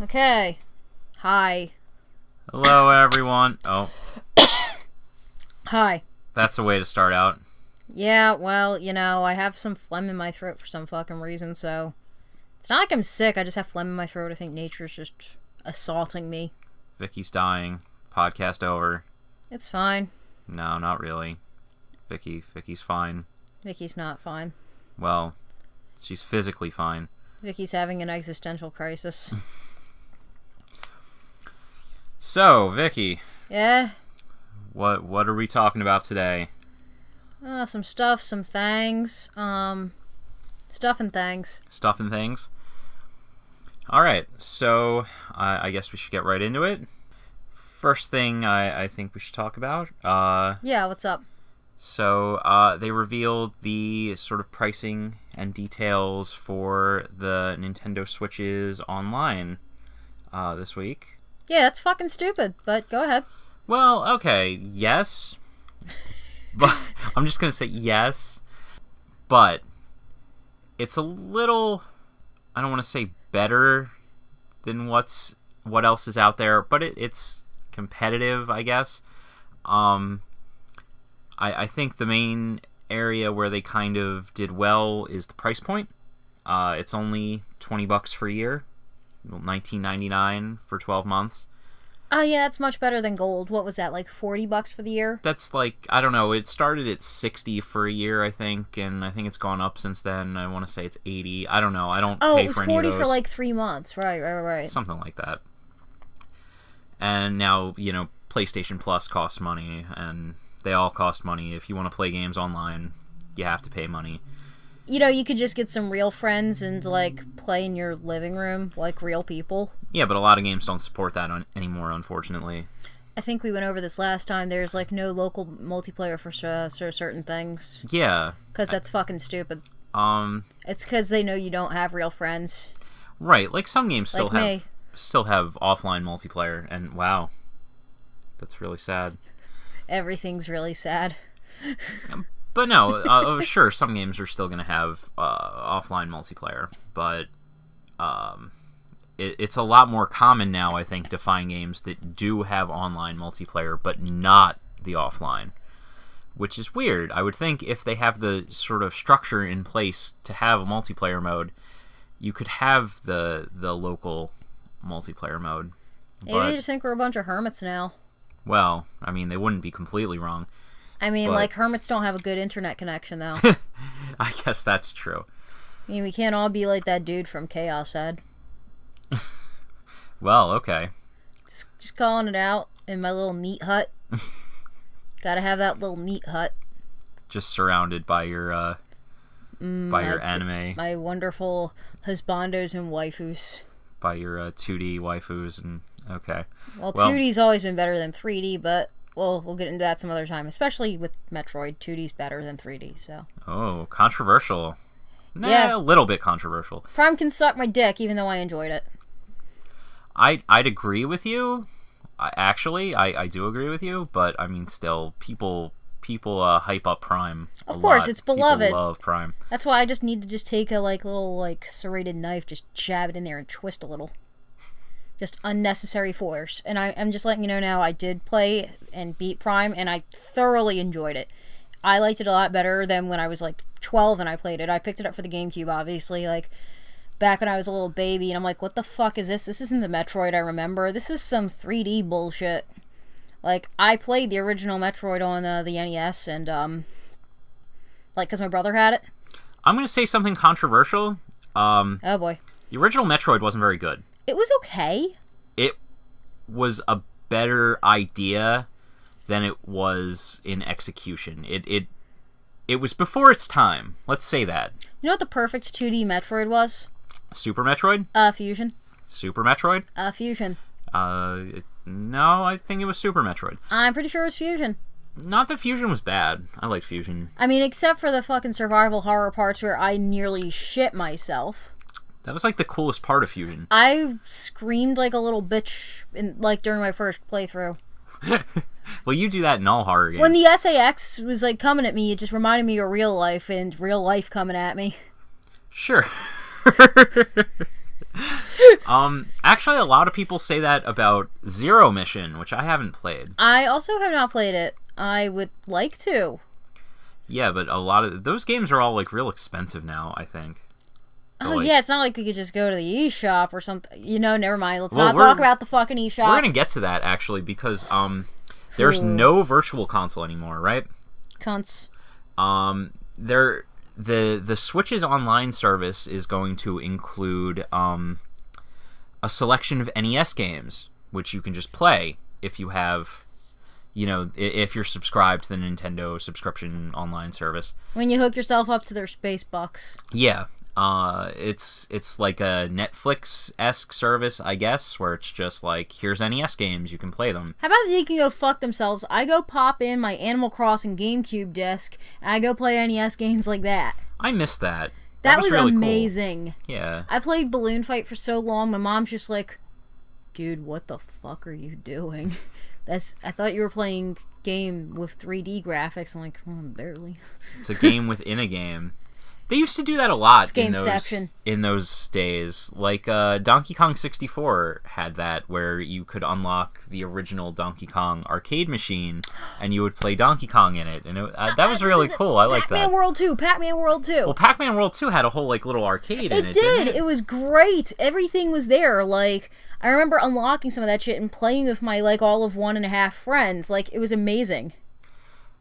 Okay. Hi. Hello, everyone. Oh, Hi. that's a way to start out. Yeah, well, I have some phlegm in my throat for some fucking reason, so... It's not like I'm sick, I just have phlegm in my throat. I think nature's just assaulting me. Vicky's dying. Podcast over. It's fine. No, not really. Vicky's fine. Vicky's not fine. Well, she's physically fine. Vicky's having an existential crisis. So, Vicky. Yeah? What are we talking about today? Some stuff, some things. Stuff and things. Stuff and things? Alright, so I guess we should get right into it. First thing I think we should talk about. Yeah, what's up? So, they revealed the sort of pricing and details for the Nintendo Switches online this week. Yeah, that's fucking stupid, but go ahead. Well, okay, yes. But I'm just going to say yes. But it's a little, I don't want to say better than what else is out there, but it's competitive, I guess. I think the main area where they kind of did well is the price point. It's only $20 for a year, $19.99 for 12 months. Oh yeah, that's much better than gold. What was that, like $40 for the year? That's like, I don't know, it started at $60 for a year, I think, and I think it's gone up since then. I want to say it's $80. I don't know. I don't pay for any of those. Oh, it was $40 for like 3 months. Right. Something like that. And now, PlayStation Plus costs money, and they all cost money. If you want to play games online, you have to pay money. You could just get some real friends and, play in your living room, like real people. Yeah, but a lot of games don't support that anymore, unfortunately. I think we went over this last time. There's, no local multiplayer for certain things. Yeah. Because that's fucking stupid. It's because they know you don't have real friends. Right, some games still have offline multiplayer, and wow. That's really sad. Everything's really sad. But no, sure, some games are still going to have offline multiplayer, but it's a lot more common now, I think, to find games that do have online multiplayer, but not the offline, which is weird. I would think if they have the sort of structure in place to have a multiplayer mode, you could have the local multiplayer mode. Maybe they just think we're a bunch of hermits now. Well, I mean, they wouldn't be completely wrong. I mean, hermits don't have a good internet connection, though. I guess that's true. I mean, we can't all be like that dude from Chaos Head. Well, okay. Just calling it out in my little neat hut. Gotta have that little neat hut. Just surrounded by your anime. My wonderful husbandos and waifus. By your 2D waifus and... Okay. Well, 2D's always been better than 3D, but... Well, we'll get into that some other time. Especially with Metroid, 2D's better than 3D, so... Oh, controversial. Yeah. A little bit controversial. Prime can suck my dick, even though I enjoyed it. I'd agree with you. I do agree with you, but, I mean, still, people hype up Prime a lot. Of course, it's beloved. People love Prime. That's why I just need to take a, little, serrated knife, just jab it in there and twist a little. Just unnecessary force. And I'm just letting you know now, I did play and beat Prime, and I thoroughly enjoyed it. I liked it a lot better than when I was 12 and I played it. I picked it up for the GameCube, obviously, back when I was a little baby, and I'm like, what the fuck is this? This isn't the Metroid I remember. This is some 3D bullshit. I played the original Metroid on the NES, and, because my brother had it. I'm going to say something controversial. Oh, boy. The original Metroid wasn't very good. It was okay. It was a better idea than it was in execution. It was before its time. Let's say that. You know what the perfect 2D Metroid was? Super Metroid? Fusion. Super Metroid? Fusion. No, I think it was Super Metroid. I'm pretty sure it was Fusion. Not that Fusion was bad. I liked Fusion. I mean, except for the fucking survival horror parts where I nearly shit myself. That was the coolest part of Fusion. I screamed like a little bitch during my first playthrough. Well, you do that in all horror games. When the SAX was coming at me, it just reminded me of real life and real life coming at me. Sure. Actually, a lot of people say that about Zero Mission, which I haven't played. I also have not played it. I would like to. Yeah, but a lot of those games are all like real expensive now, I think. Oh, yeah, it's not like we could just go to the eShop or something. Never mind. Let's not talk about the fucking eShop. We're going to get to that, actually, because there's no virtual console anymore, right? Cunts. The Switch's online service is going to include a selection of NES games, which you can just play if you have... if you're subscribed to the Nintendo subscription online service. When you hook yourself up to their space bucks. Yeah. It's like a Netflix-esque service, I guess, where it's just like, here's NES games, you can play them. How about they can go fuck themselves? I go pop in my Animal Crossing GameCube disc, and I go play NES games like that. I missed that. That was really amazing. Cool. Yeah. I played Balloon Fight for so long, my mom's just like, dude, what the fuck are you doing? I thought you were playing game with 3D graphics. I'm like, barely. It's a game within a game. They used to do that a lot in those days. Like Donkey Kong 64 had that, where you could unlock the original Donkey Kong arcade machine, and you would play Donkey Kong in it, and that was really cool. I like that. Pac-Man World 2. Pac-Man World 2. Well, Pac-Man World 2 had a whole like little arcade in it. Didn't it? It was great. Everything was there. Like, I remember unlocking some of that shit and playing with my like all of 1.5 friends. Like, it was amazing.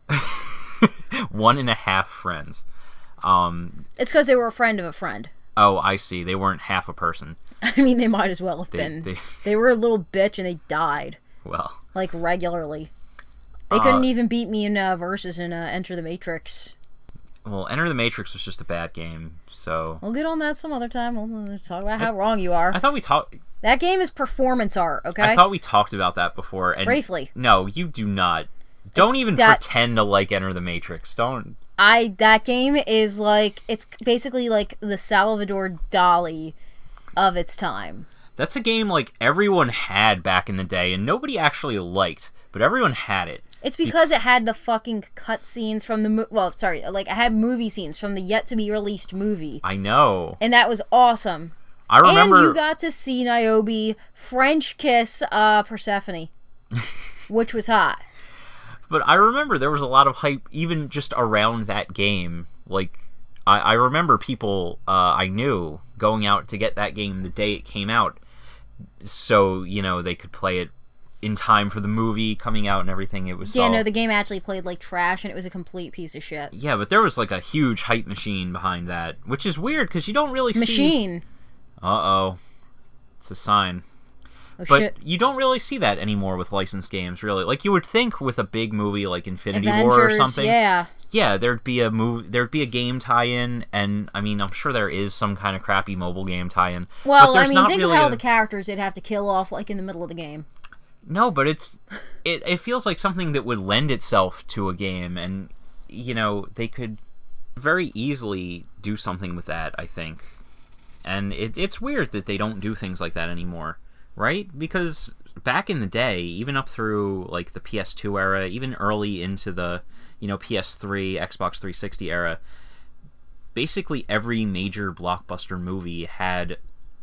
1.5 friends. It's because they were a friend of a friend. Oh, I see. They weren't half a person. I mean, they might as well have been. They were a little bitch and they died. Well. Like, regularly. They couldn't even beat me in Versus in Enter the Matrix. Well, Enter the Matrix was just a bad game, so... We'll get on that some other time. We'll talk about how wrong you are. I thought we talked... That game is performance art, okay? I thought we talked about that before. And briefly. No, you do not. Don't even pretend to like Enter the Matrix. Don't... That game is like, it's basically like the Salvador Dali of its time. That's a game like everyone had back in the day and nobody actually liked, but everyone had it. It's because it had the fucking cutscenes from the it had movie scenes from the yet to be released movie. I know. And that was awesome. I remember. And you got to see Niobe French kiss Persephone, which was hot. But I remember there was a lot of hype even just around that game. Like, I remember people I knew going out to get that game the day it came out. So, they could play it in time for the movie coming out and everything. It was the game actually played like trash and it was a complete piece of shit. Yeah, but there was like a huge hype machine behind that, which is weird because you don't really see... Machine. Uh-oh. It's a sign. Oh, but shit. You don't really see that anymore with licensed games, really. Like, you would think with a big movie like Infinity Avengers, War or something. Yeah, there'd be a game tie-in, and I mean, I'm sure there is some kind of crappy mobile game tie-in. Well, I mean, think of how the characters they'd have to kill off like in the middle of the game. No, but it feels like something that would lend itself to a game, and they could very easily do something with that, I think. And it's weird that they don't do things like that anymore. Right? Because back in the day, even up through like the PS2 era, even early into the PS3, Xbox 360 era, basically every major blockbuster movie had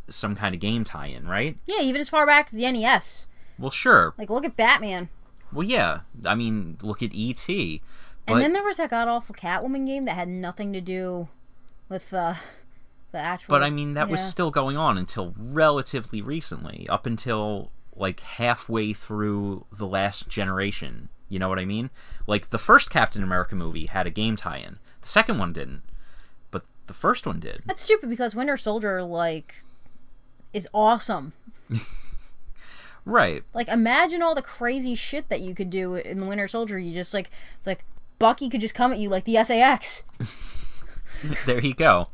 some kind of game tie-in, right? Yeah, even as far back as the NES. Well, sure. Like, look at Batman. Well, yeah. I mean, look at E.T. And then there was that god-awful Catwoman game that had nothing to do with the actual... But, I mean, that was still going on until relatively recently, up until, like, halfway through the last generation. You know what I mean? Like, the first Captain America movie had a game tie-in. The second one didn't. But the first one did. That's stupid, because Winter Soldier, like, is awesome. Right. Like, imagine all the crazy shit that you could do in the Winter Soldier. You just, like, it's like, Bucky could just come at you like the SAS. There you go.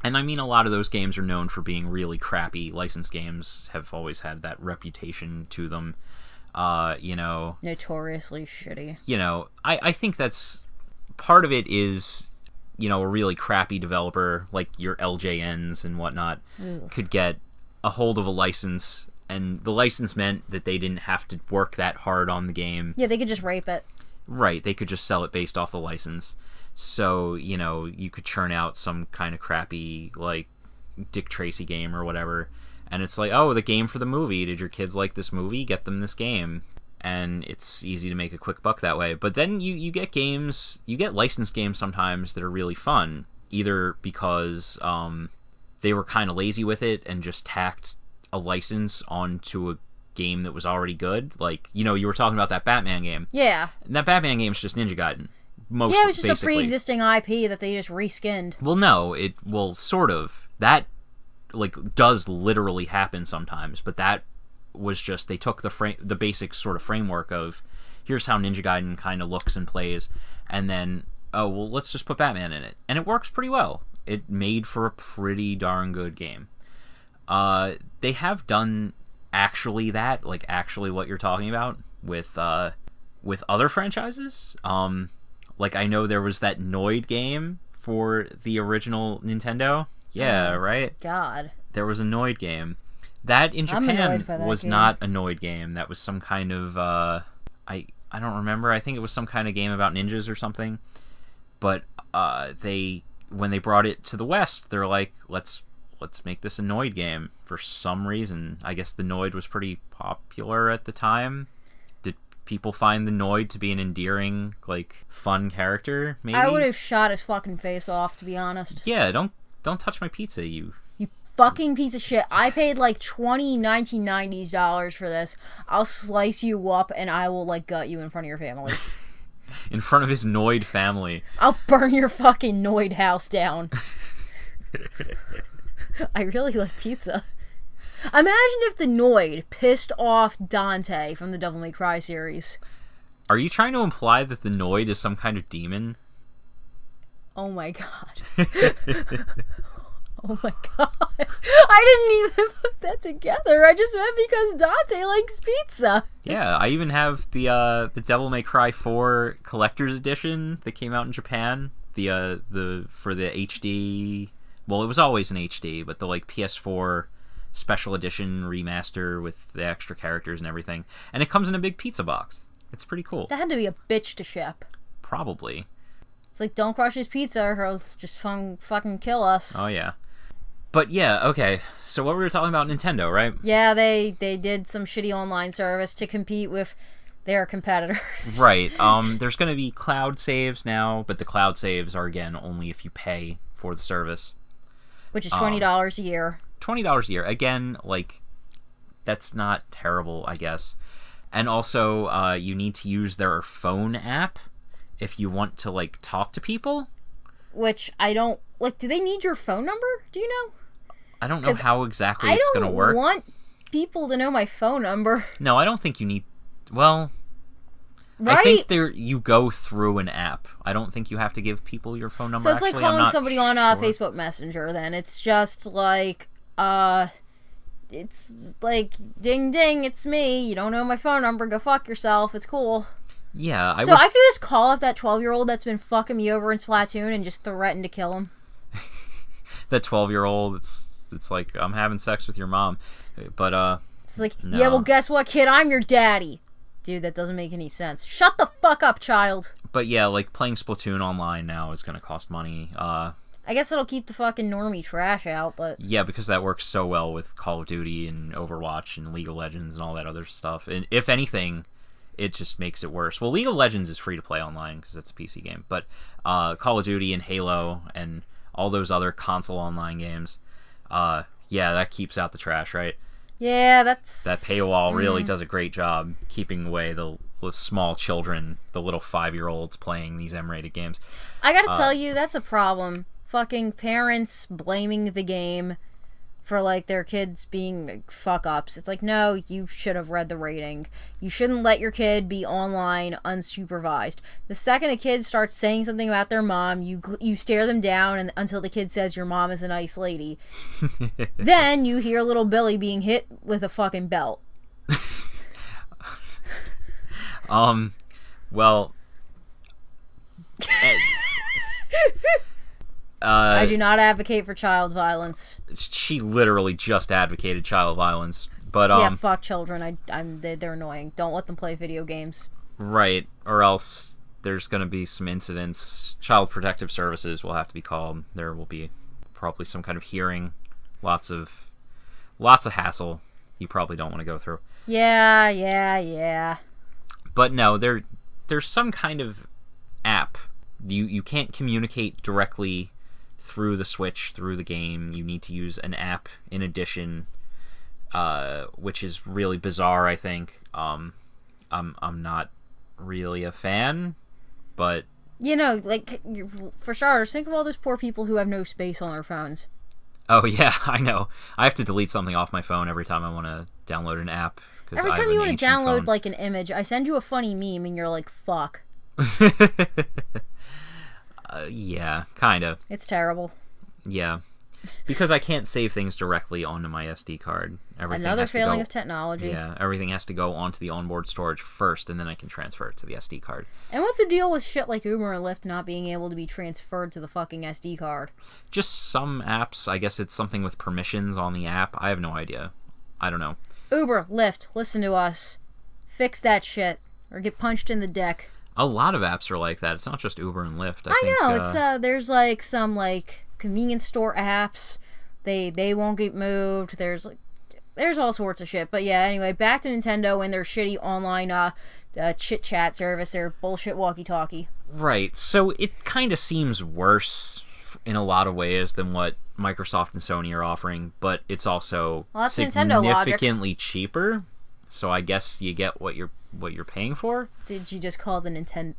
And I mean, a lot of those games are known for being really crappy. Licensed games have always had that reputation to them. Notoriously shitty. I think that's... Part of it is, a really crappy developer, like your LJNs and whatnot, could get a hold of a license, and the license meant that they didn't have to work that hard on the game. Yeah, they could just rape it. Right, they could just sell it based off the license. So, you could churn out some kind of crappy, like, Dick Tracy game or whatever, and it's like, oh, the game for the movie. Did your kids like this movie? Get them this game. And it's easy to make a quick buck that way. But then you get games, you get licensed games sometimes that are really fun, either because they were kind of lazy with it and just tacked a license onto a game that was already good. Like, you were talking about that Batman game. Yeah. And that Batman game is just Ninja Gaiden. Yeah, it was just basically a pre-existing IP that they just reskinned. Well, no, sort of. That, does literally happen sometimes, but that was just, they took the basic sort of framework of, here's how Ninja Gaiden kind of looks and plays, and then, oh, well, let's just put Batman in it. And it works pretty well. It made for a pretty darn good game. They have done actually that, actually what you're talking about with other franchises. I know there was that Noid game for the original Nintendo. Yeah, right? God. There was a Noid game. That in Japan was not a Noid game. That was some kind of I don't remember. I think it was some kind of game about ninjas or something. But when they brought it to the West, they're like, let's make this a Noid game for some reason. I guess the Noid was pretty popular at the time. Did people find the Noid to be an endearing, fun character? Maybe I would have shot his fucking face off, to be honest. Yeah, don't touch my pizza, you fucking piece of shit. I paid $20 $1990s for this. I'll slice you up and I will gut you in front of your family. In front of his Noid family. I'll burn your fucking Noid house down. I really like pizza. Imagine if the Noid pissed off Dante from the Devil May Cry series. Are you trying to imply that the Noid is some kind of demon? Oh my god. Oh my god. I didn't even put that together. I just meant because Dante likes pizza. Yeah, I even have the Devil May Cry 4 collector's edition that came out in Japan. The for the HD, well, it was always an HD, but the PS4 special edition remaster with the extra characters and everything. And it comes in a big pizza box. It's pretty cool. That had to be a bitch to ship. Probably. It's don't crush his pizza or he'll just fucking kill us. Oh yeah. But yeah, okay. So what we were talking about, Nintendo, right? Yeah, they did some shitty online service to compete with their competitors. Right. There's going to be cloud saves now, but the cloud saves are, again, only if you pay for the service. Which is $20 a year. $20 a year. Again, that's not terrible, I guess. And also, you need to use their phone app if you want to, talk to people. Which I don't... do they need your phone number? Do you know? I don't know how exactly it's going to work. I don't want people to know my phone number. No, I don't think you need... Well... Right? I think you go through an app. I don't think you have to give people your phone number. So it's calling somebody on Facebook Messenger, then. It's just it's ding ding, it's me. You don't know my phone number, go fuck yourself. It's cool. Yeah, I could just call up that 12-year-old that's been fucking me over in Splatoon and just threaten to kill him. That 12-year-old, it's like, I'm having sex with your mom. But, it's no. Yeah, well, guess what, kid? I'm your daddy. Dude, that doesn't make any sense. Shut the fuck up, child. But yeah, playing Splatoon online now is going to cost money. I guess it'll keep the fucking normie trash out, but... Yeah, because that works so well with Call of Duty and Overwatch and League of Legends and all that other stuff. And if anything, it just makes it worse. Well, League of Legends is free to play online because it's a PC game. But Call of Duty and Halo and all those other console online games, yeah, that keeps out the trash, right? Yeah, that's... That paywall really does a great job keeping away the small children, the little 5-year-olds playing these M-rated games. I gotta tell you, that's a problem. Fucking parents blaming the game for, their kids being fuck-ups. It's no, you should have read the rating. You shouldn't let your kid be online unsupervised. The second a kid starts saying something about their mom, you stare them down until the kid says your mom is a nice lady. Then you hear little Billy being hit with a fucking belt. Well... I do not advocate for child violence. She literally just advocated child violence, but yeah, fuck children. They're annoying. Don't let them play video games. Right, or else there's going to be some incidents. Child Protective Services will have to be called. There will be probably some kind of hearing lots of hassle you probably don't want to go through. Yeah. But no, there's some kind of app. You can't communicate directly through the Switch, through the game. You need to use an app in addition, which is really bizarre, I think. I'm not really a fan, but... like, for starters, think of all those poor people who have no space on their phones. Oh, yeah, I know. I have to delete something off my phone every time I want to download an app. Every time you want to download, like, an image, I send you a funny meme, and you're like, fuck. Yeah, kind of. It's terrible. Yeah. Because I can't save things directly onto my SD card. Another failing of technology. Yeah, everything has to go onto the onboard storage first, and then I can transfer it to the SD card. And what's the deal with shit like Uber and Lyft not being able to be transferred to the fucking SD card? Just some apps. I guess it's something with permissions on the app. I have no idea. I don't know. Uber, Lyft, listen to us. Fix that shit, or get punched in the deck. A lot of apps are like that. It's not just Uber and Lyft. I know. It's there's like some like convenience store apps. They won't get moved. There's all sorts of shit. But yeah, anyway, back to Nintendo and their shitty online chit chat service. Their bullshit walkie-talkie. Right. So it kind of seems worse in a lot of ways than what Microsoft and Sony are offering, but it's also significantly cheaper. So I guess you get what you're paying for. Did you just call Nintendo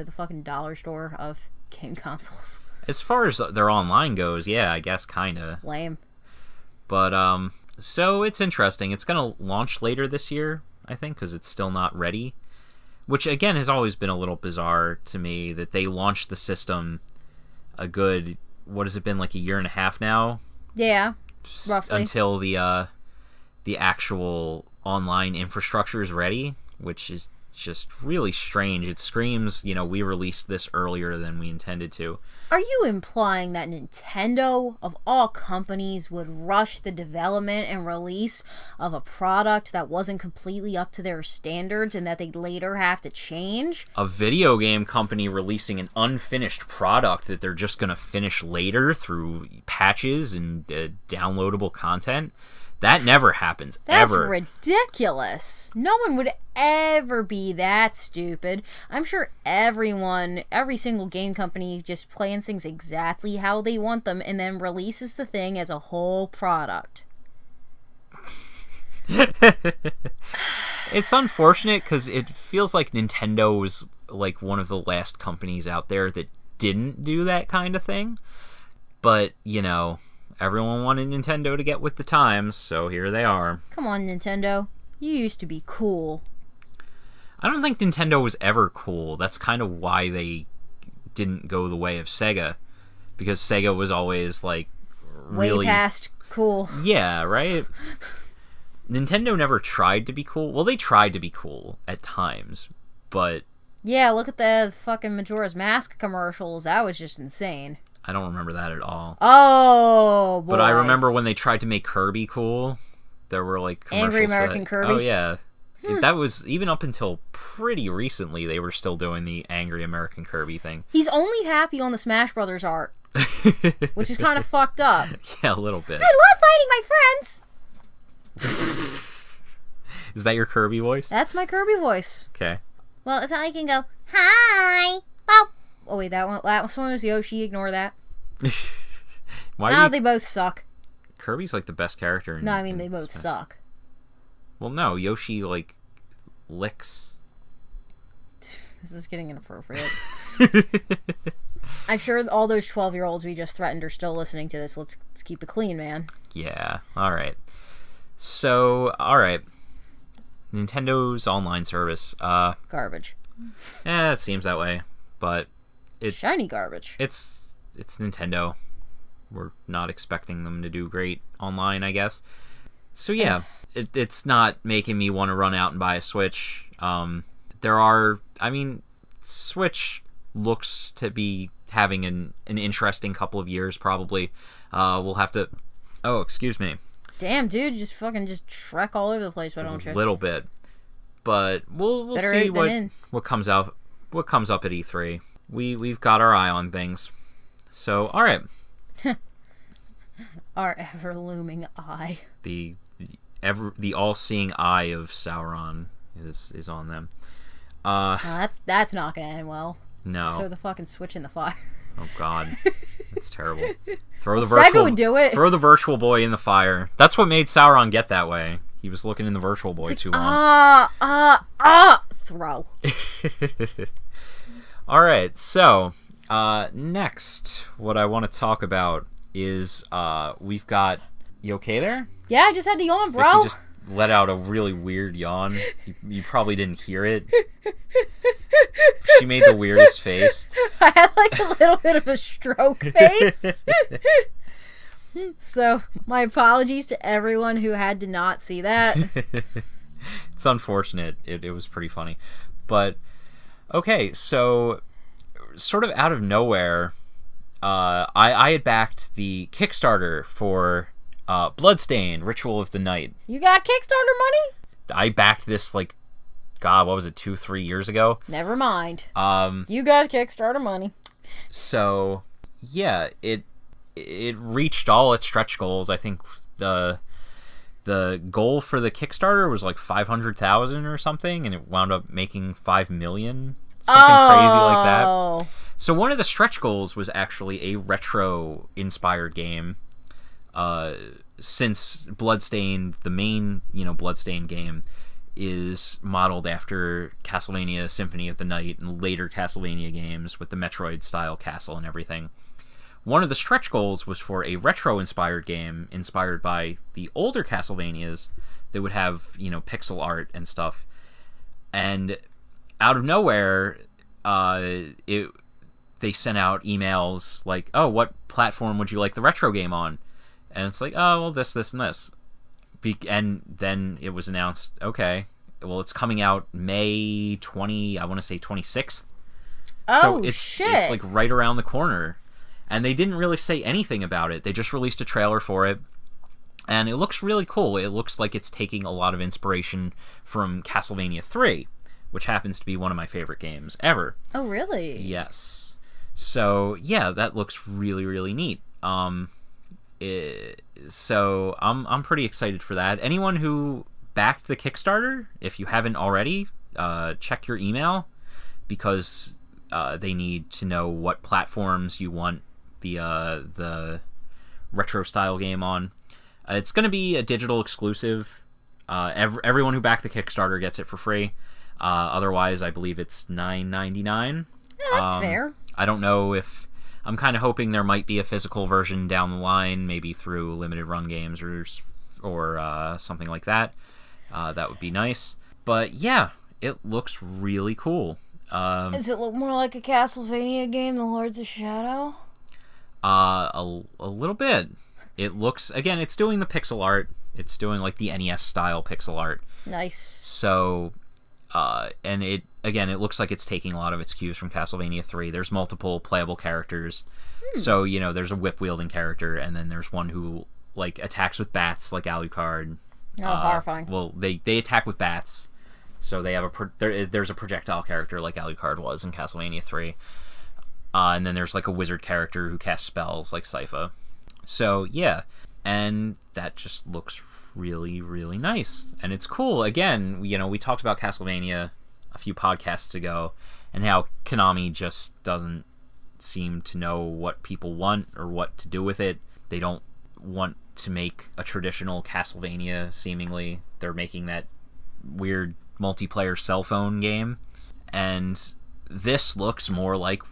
the fucking dollar store of game consoles? As far as their online goes, yeah, I guess kinda. Lame. But so it's interesting. It's gonna launch later this year, I think, because it's still not ready. Which again has always been a little bizarre to me that they launched the system a good, what has it been, like a year and a half now? Yeah, roughly. Until the actual online infrastructure is ready, which is just really strange. It screams, we released this earlier than we intended to. Are you implying that Nintendo, of all companies, would rush the development and release of a product that wasn't completely up to their standards and that they'd later have to change? A video game company releasing an unfinished product that they're just going to finish later through patches and downloadable content? That never happens, ever. That's ridiculous. No one would ever be that stupid. I'm sure every single game company just plans things exactly how they want them and then releases the thing as a whole product. It's unfortunate because it feels like Nintendo was like one of the last companies out there that didn't do that kind of thing. But, everyone wanted Nintendo to get with the times, so here they are. Come on, Nintendo. You used to be cool. I don't think Nintendo was ever cool. That's kind of why they didn't go the way of Sega. Because Sega was always, like, really... way past cool. Yeah, right? Nintendo never tried to be cool. Well, they tried to be cool at times, but... Yeah, look at the fucking Majora's Mask commercials. That was just insane. I don't remember that at all. Oh, boy. But I remember when they tried to make Kirby cool. There were, like, commercials Angry American Kirby? Oh, yeah. That was, even up until pretty recently, they were still doing the Angry American Kirby thing. He's only happy on the Smash Brothers art. Which is kind of fucked up. Yeah, a little bit. I love fighting my friends! Is that your Kirby voice? That's my Kirby voice. Okay. Well, it's how you can go, hi! Oh, wait, that one was Yoshi. Ignore that. They both suck. Kirby's like the best character. No, I mean they both suck. Well, no, Yoshi like licks. This is getting inappropriate. I'm sure all those 12-year-olds we just threatened are still listening to this. Let's keep it clean, man. Yeah. All right. So, all right. Nintendo's online service. Garbage. Yeah, it seems that way, but shiny garbage. It's Nintendo. We're not expecting them to do great online, I guess. So yeah, it's not making me want to run out and buy a Switch. Switch looks to be having an interesting couple of years, probably. We'll have to... Oh, excuse me. Damn, dude, just Shrek all over the place, why don't you? A little bit. But we'll see what comes out. What comes up at E3. We've got our eye on things. So, all right. Our ever-looming eye. The all-seeing eye of Sauron is on them. That's not gonna end well. No. So the fucking switch in the fire. Oh God, that's terrible. Throw the Sega virtual. would do it. Throw the Virtual Boy in the fire. That's what made Sauron get that way. He was looking in the Virtual Boy too long. Throw. All right, so next, what I want to talk about is we've got. You okay there? Yeah, I just had to yawn, bro. Vicky just let out a really weird yawn. You probably didn't hear it. She made the weirdest face. I had like a little bit of a stroke face. So, my apologies to everyone who had to not see that. It's unfortunate. It was pretty funny. But, okay, so, sort of out of nowhere, I had backed the Kickstarter for Bloodstained, Ritual of the Night. You got Kickstarter money? I backed this, like, God, what was it, 2-3 years ago? Never mind. You got Kickstarter money. So, yeah, it reached all its stretch goals. I think the goal for the Kickstarter was like 500,000 or something, and it wound up making 5 million, something crazy like that. So one of the stretch goals was actually a retro-inspired game. Since Bloodstained, the main, Bloodstained game, is modeled after Castlevania Symphony of the Night and later Castlevania games with the Metroid-style castle and everything. One of the stretch goals was for a retro-inspired game inspired by the older Castlevanias that would have, pixel art and stuff. And out of nowhere, they sent out emails like, oh, what platform would you like the retro game on? And it's like, oh, well, this, and this. And then it was announced, okay, well, it's coming out May 26th. Oh, so shit. It's like right around the corner. And they didn't really say anything about it. They just released a trailer for it. And it looks really cool. It looks like it's taking a lot of inspiration from Castlevania 3, which happens to be one of my favorite games ever. Oh, really? Yes. So, yeah, that looks really, really neat. So I'm pretty excited for that. Anyone who backed the Kickstarter, if you haven't already, check your email, because they need to know what platforms you want the retro style game on. It's going to be a digital exclusive. Everyone who backed the Kickstarter gets it for free. Otherwise, I believe it's $9.99. Yeah, that's fair. I don't know if... I'm kind of hoping there might be a physical version down the line, maybe through limited run games or something like that. That would be nice. But yeah, it looks really cool. Does it look more like a Castlevania game, The Lords of Shadow? A little bit. It looks, again, it's doing the pixel art. It's doing like the NES style pixel art. Nice. So, and it looks like it's taking a lot of its cues from Castlevania 3. There's multiple playable characters. So, there's a whip-wielding character, and then there's one who, like, attacks with bats, like Alucard. Oh, horrifying. Well, they attack with bats. So they have there's a projectile character like Alucard was in Castlevania 3. And then there's, like, a wizard character who casts spells, like Sypha. So, yeah. And that just looks really, really nice. And it's cool. Again, we talked about Castlevania a few podcasts ago, and how Konami just doesn't seem to know what people want or what to do with it. They don't want to make a traditional Castlevania, seemingly. They're making that weird multiplayer cell phone game. And this looks more like,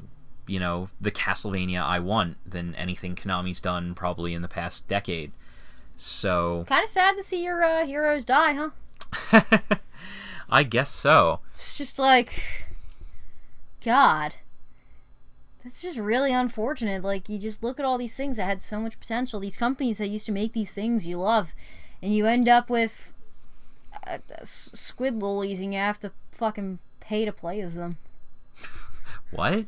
the Castlevania I want than anything Konami's done probably in the past decade. So... Kind of sad to see your heroes die, huh? I guess so. It's just like... God. That's just really unfortunate. Like, you just look at all these things that had so much potential. These companies that used to make these things you love. And you end up with... squid lollies, and you have to fucking pay to play as them. What?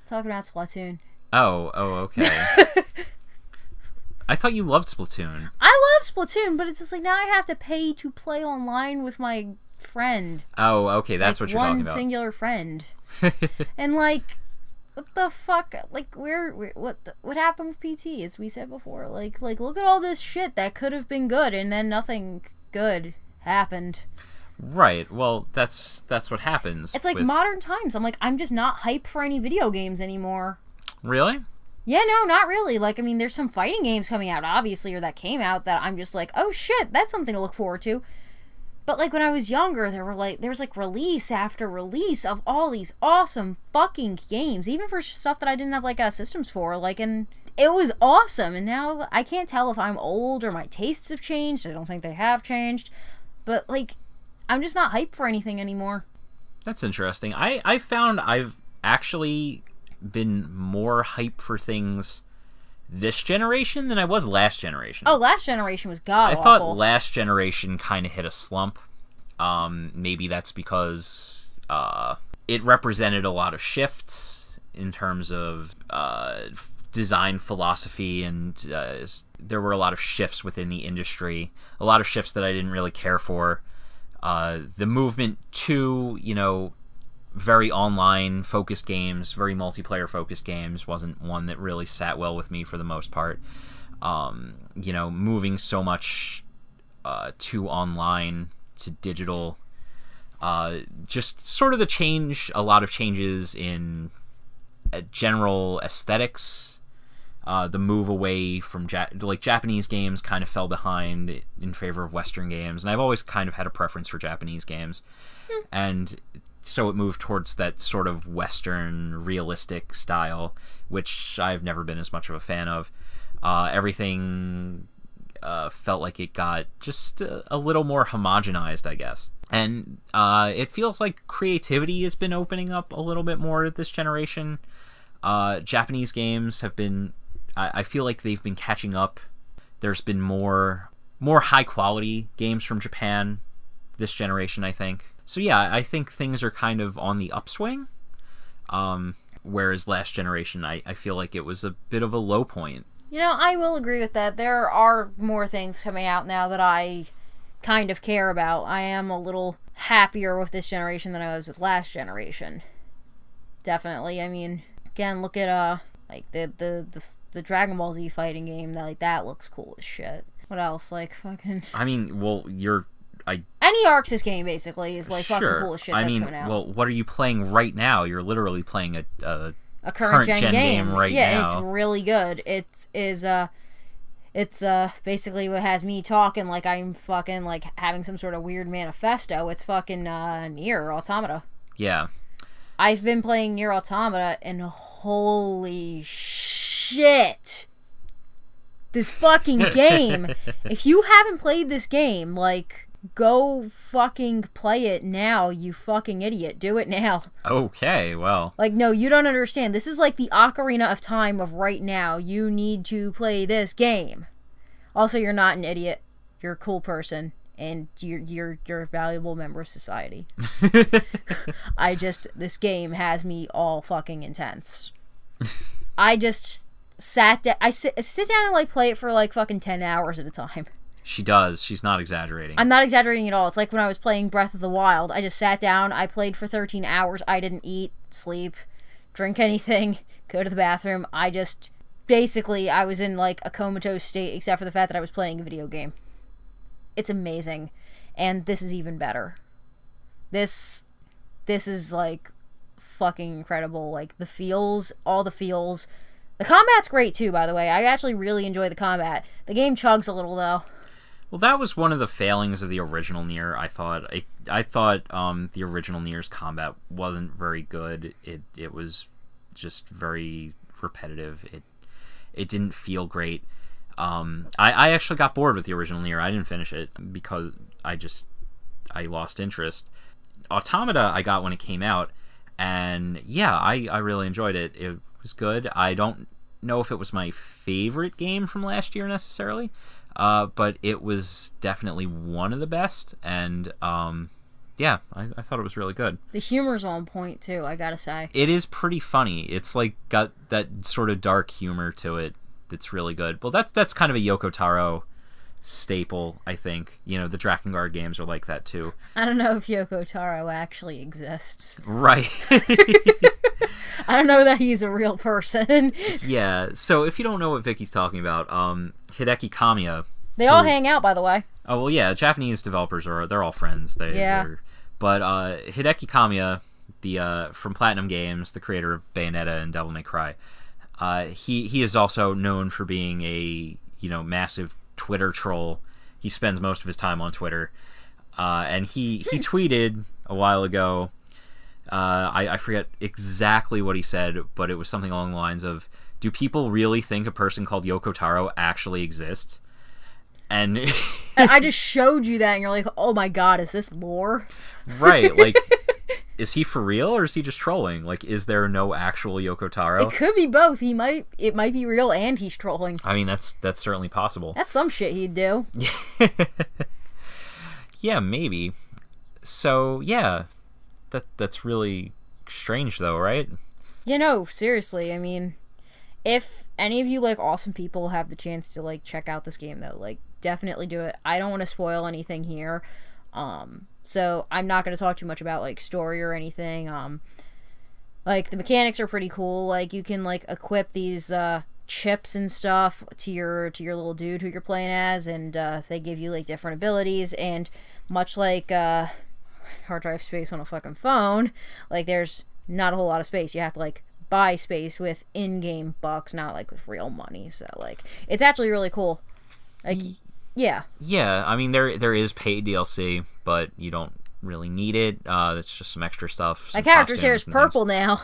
Talking about Splatoon. Oh, okay. I thought you loved Splatoon. I love Splatoon, but it's just like, now I have to pay to play online with my friend. Oh, okay, that's like what you're talking about. One singular friend. And, like, what the fuck? Like, what happened with PT? As we said before, like, look at all this shit that could have been good, and then nothing good happened. Right. Well, that's what happens. It's like modern times. I'm like, I'm just not hyped for any video games anymore. Really? Yeah, no, not really. Like, I mean, there's some fighting games coming out, obviously, or that came out that I'm just like, oh shit, that's something to look forward to. But, like, when I was younger, there was, like, release after release of all these awesome fucking games, even for stuff that I didn't have, like, systems for, like, and it was awesome, and now I can't tell if I'm old or my tastes have changed. I don't think they have changed, but, like, I'm just not hyped for anything anymore. That's interesting. I found I've actually been more hyped for things this generation than I was last generation. Oh, last generation was god-awful. I thought last generation kind of hit a slump. Maybe that's because it represented a lot of shifts in terms of design philosophy, and there were a lot of shifts within the industry, a lot of shifts that I didn't really care for. The movement to, very online focused games, very multiplayer focused games wasn't one that really sat well with me for the most part. Moving so much to online, to digital, just sort of a lot of changes in general aesthetics. The move away from Japanese games kind of fell behind in favor of Western games, and I've always kind of had a preference for Japanese games, and so it moved towards that sort of Western realistic style, which I've never been as much of a fan of. Everything felt like it got just a little more homogenized, I guess. And it feels like creativity has been opening up a little bit more this generation. Japanese games have been... I feel like they've been catching up. There's been more high-quality games from Japan this generation, I think. So yeah, I think things are kind of on the upswing. Whereas last generation, I feel like it was a bit of a low point. I will agree with that. There are more things coming out now that I kind of care about. I am a little happier with this generation than I was with last generation. Definitely. I mean, again, look at like the Dragon Ball Z fighting game. That looks cool as shit. What else? Like fucking. I mean, well, any Arxis game basically is like fucking cool as shit. That's coming out. Well, what are you playing right now? You're literally playing a current gen game right now. Yeah, and it's really good. It's basically what has me talking like I'm fucking like having some sort of weird manifesto. It's fucking Nier Automata. Yeah. I've been playing Nier Automata, and holy shit. This fucking game. If you haven't played this game, like, go fucking play it now, you fucking idiot. Do it now. Okay, well. Like, no, you don't understand. This is like the Ocarina of Time of right now. You need to play this game. Also, you're not an idiot. You're a cool person. And you're a valuable member of society. This game has me all fucking intense. I just sat down. I sit down and like play it for like fucking 10 hours at a time. She does. She's not exaggerating. I'm not exaggerating at all. It's like when I was playing Breath of the Wild. I just sat down. I played for 13 hours. I didn't eat, sleep, drink anything, go to the bathroom. I was in like a comatose state, except for the fact that I was playing a video game. It's amazing. And this is even better. This is like fucking incredible. Like the feels, all the feels. The combat's great too, by the way. I actually really enjoy the combat. The game chugs a little though. Well, that was one of the failings of the original Nier. I thought the original Nier's combat wasn't very good. It was just very repetitive. It didn't feel great. I actually got bored with the original Nier. I didn't finish it because I lost interest. Automata I got when it came out, and yeah, I really enjoyed it. It was good. I don't know if it was my favorite game from last year necessarily, but it was definitely one of the best, and yeah, I thought it was really good. The humor's on point too, I gotta say. It is pretty funny. It's like got that sort of dark humor to it that's really good. Well, that's kind of a Yoko Taro staple, I think. The Drakengard games are like that too. I don't know if Yoko Taro actually exists. Right. I don't know that he's a real person. Yeah, so if you don't know what Vicky's talking about, Hideki Kamiya... They all hang out, by the way. Oh, well, yeah, Japanese developers they're all friends. But Hideki Kamiya, from Platinum Games, the creator of Bayonetta and Devil May Cry, he is also known for being a, massive Twitter troll. He spends most of his time on Twitter. And he tweeted a while ago, I forget exactly what he said, but it was something along the lines of, do people really think a person called Yoko Taro actually exists? And I just showed you that, and you're like, oh my god, is this lore? Right, like, is he for real, or is he just trolling? Like, is there no actual Yoko Taro? It could be both. It might be real, and he's trolling. I mean, that's certainly possible. That's some shit he'd do. Yeah, maybe. So, yeah, that's really strange, though, right? Seriously, I mean, if any of you, awesome people have the chance to, check out this game, though, definitely do it. I don't want to spoil anything here, so I'm not going to talk too much about, story or anything. The mechanics are pretty cool. You can, equip these, chips and stuff to your little dude who you're playing as, and, they give you, different abilities, and much like, hard drive space on a fucking phone, there's not a whole lot of space. You have to, buy space with in-game bucks, not, with real money, so, it's actually really cool. Yeah. Yeah, I mean, there is paid DLC, but you don't really need it. It's just some extra stuff. My character's hair is purple now.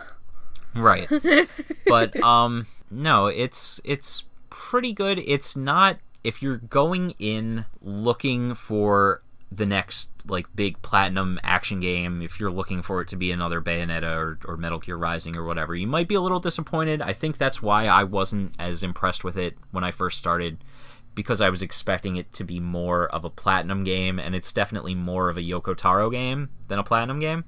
Right. But, no, it's pretty good. It's not... If you're going in looking for the next, big platinum action game, if you're looking for it to be another Bayonetta or Metal Gear Rising or whatever, you might be a little disappointed. I think that's why I wasn't as impressed with it when I first started, because I was expecting it to be more of a Platinum game, and it's definitely more of a Yoko Taro game than a Platinum game.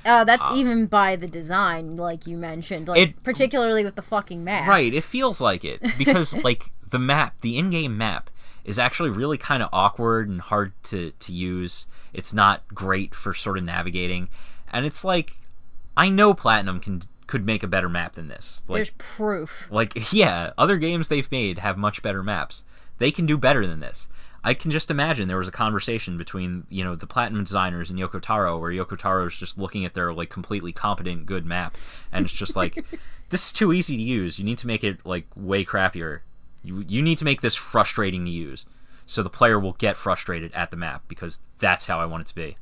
That's even by the design, like you mentioned, particularly with the fucking map. Right, it feels like it, because, the in-game map is actually really kind of awkward and hard to use. It's not great for sort of navigating, and it's I know Platinum could make a better map than this. There's proof. Yeah, other games they've made have much better maps. They can do better than this. I can just imagine there was a conversation between, the Platinum designers and Yoko Taro, where Yoko Taro is just looking at their, completely competent, good map, and it's just this is too easy to use. You need to make it, way crappier. You need to make this frustrating to use, so the player will get frustrated at the map, because that's how I want it to be.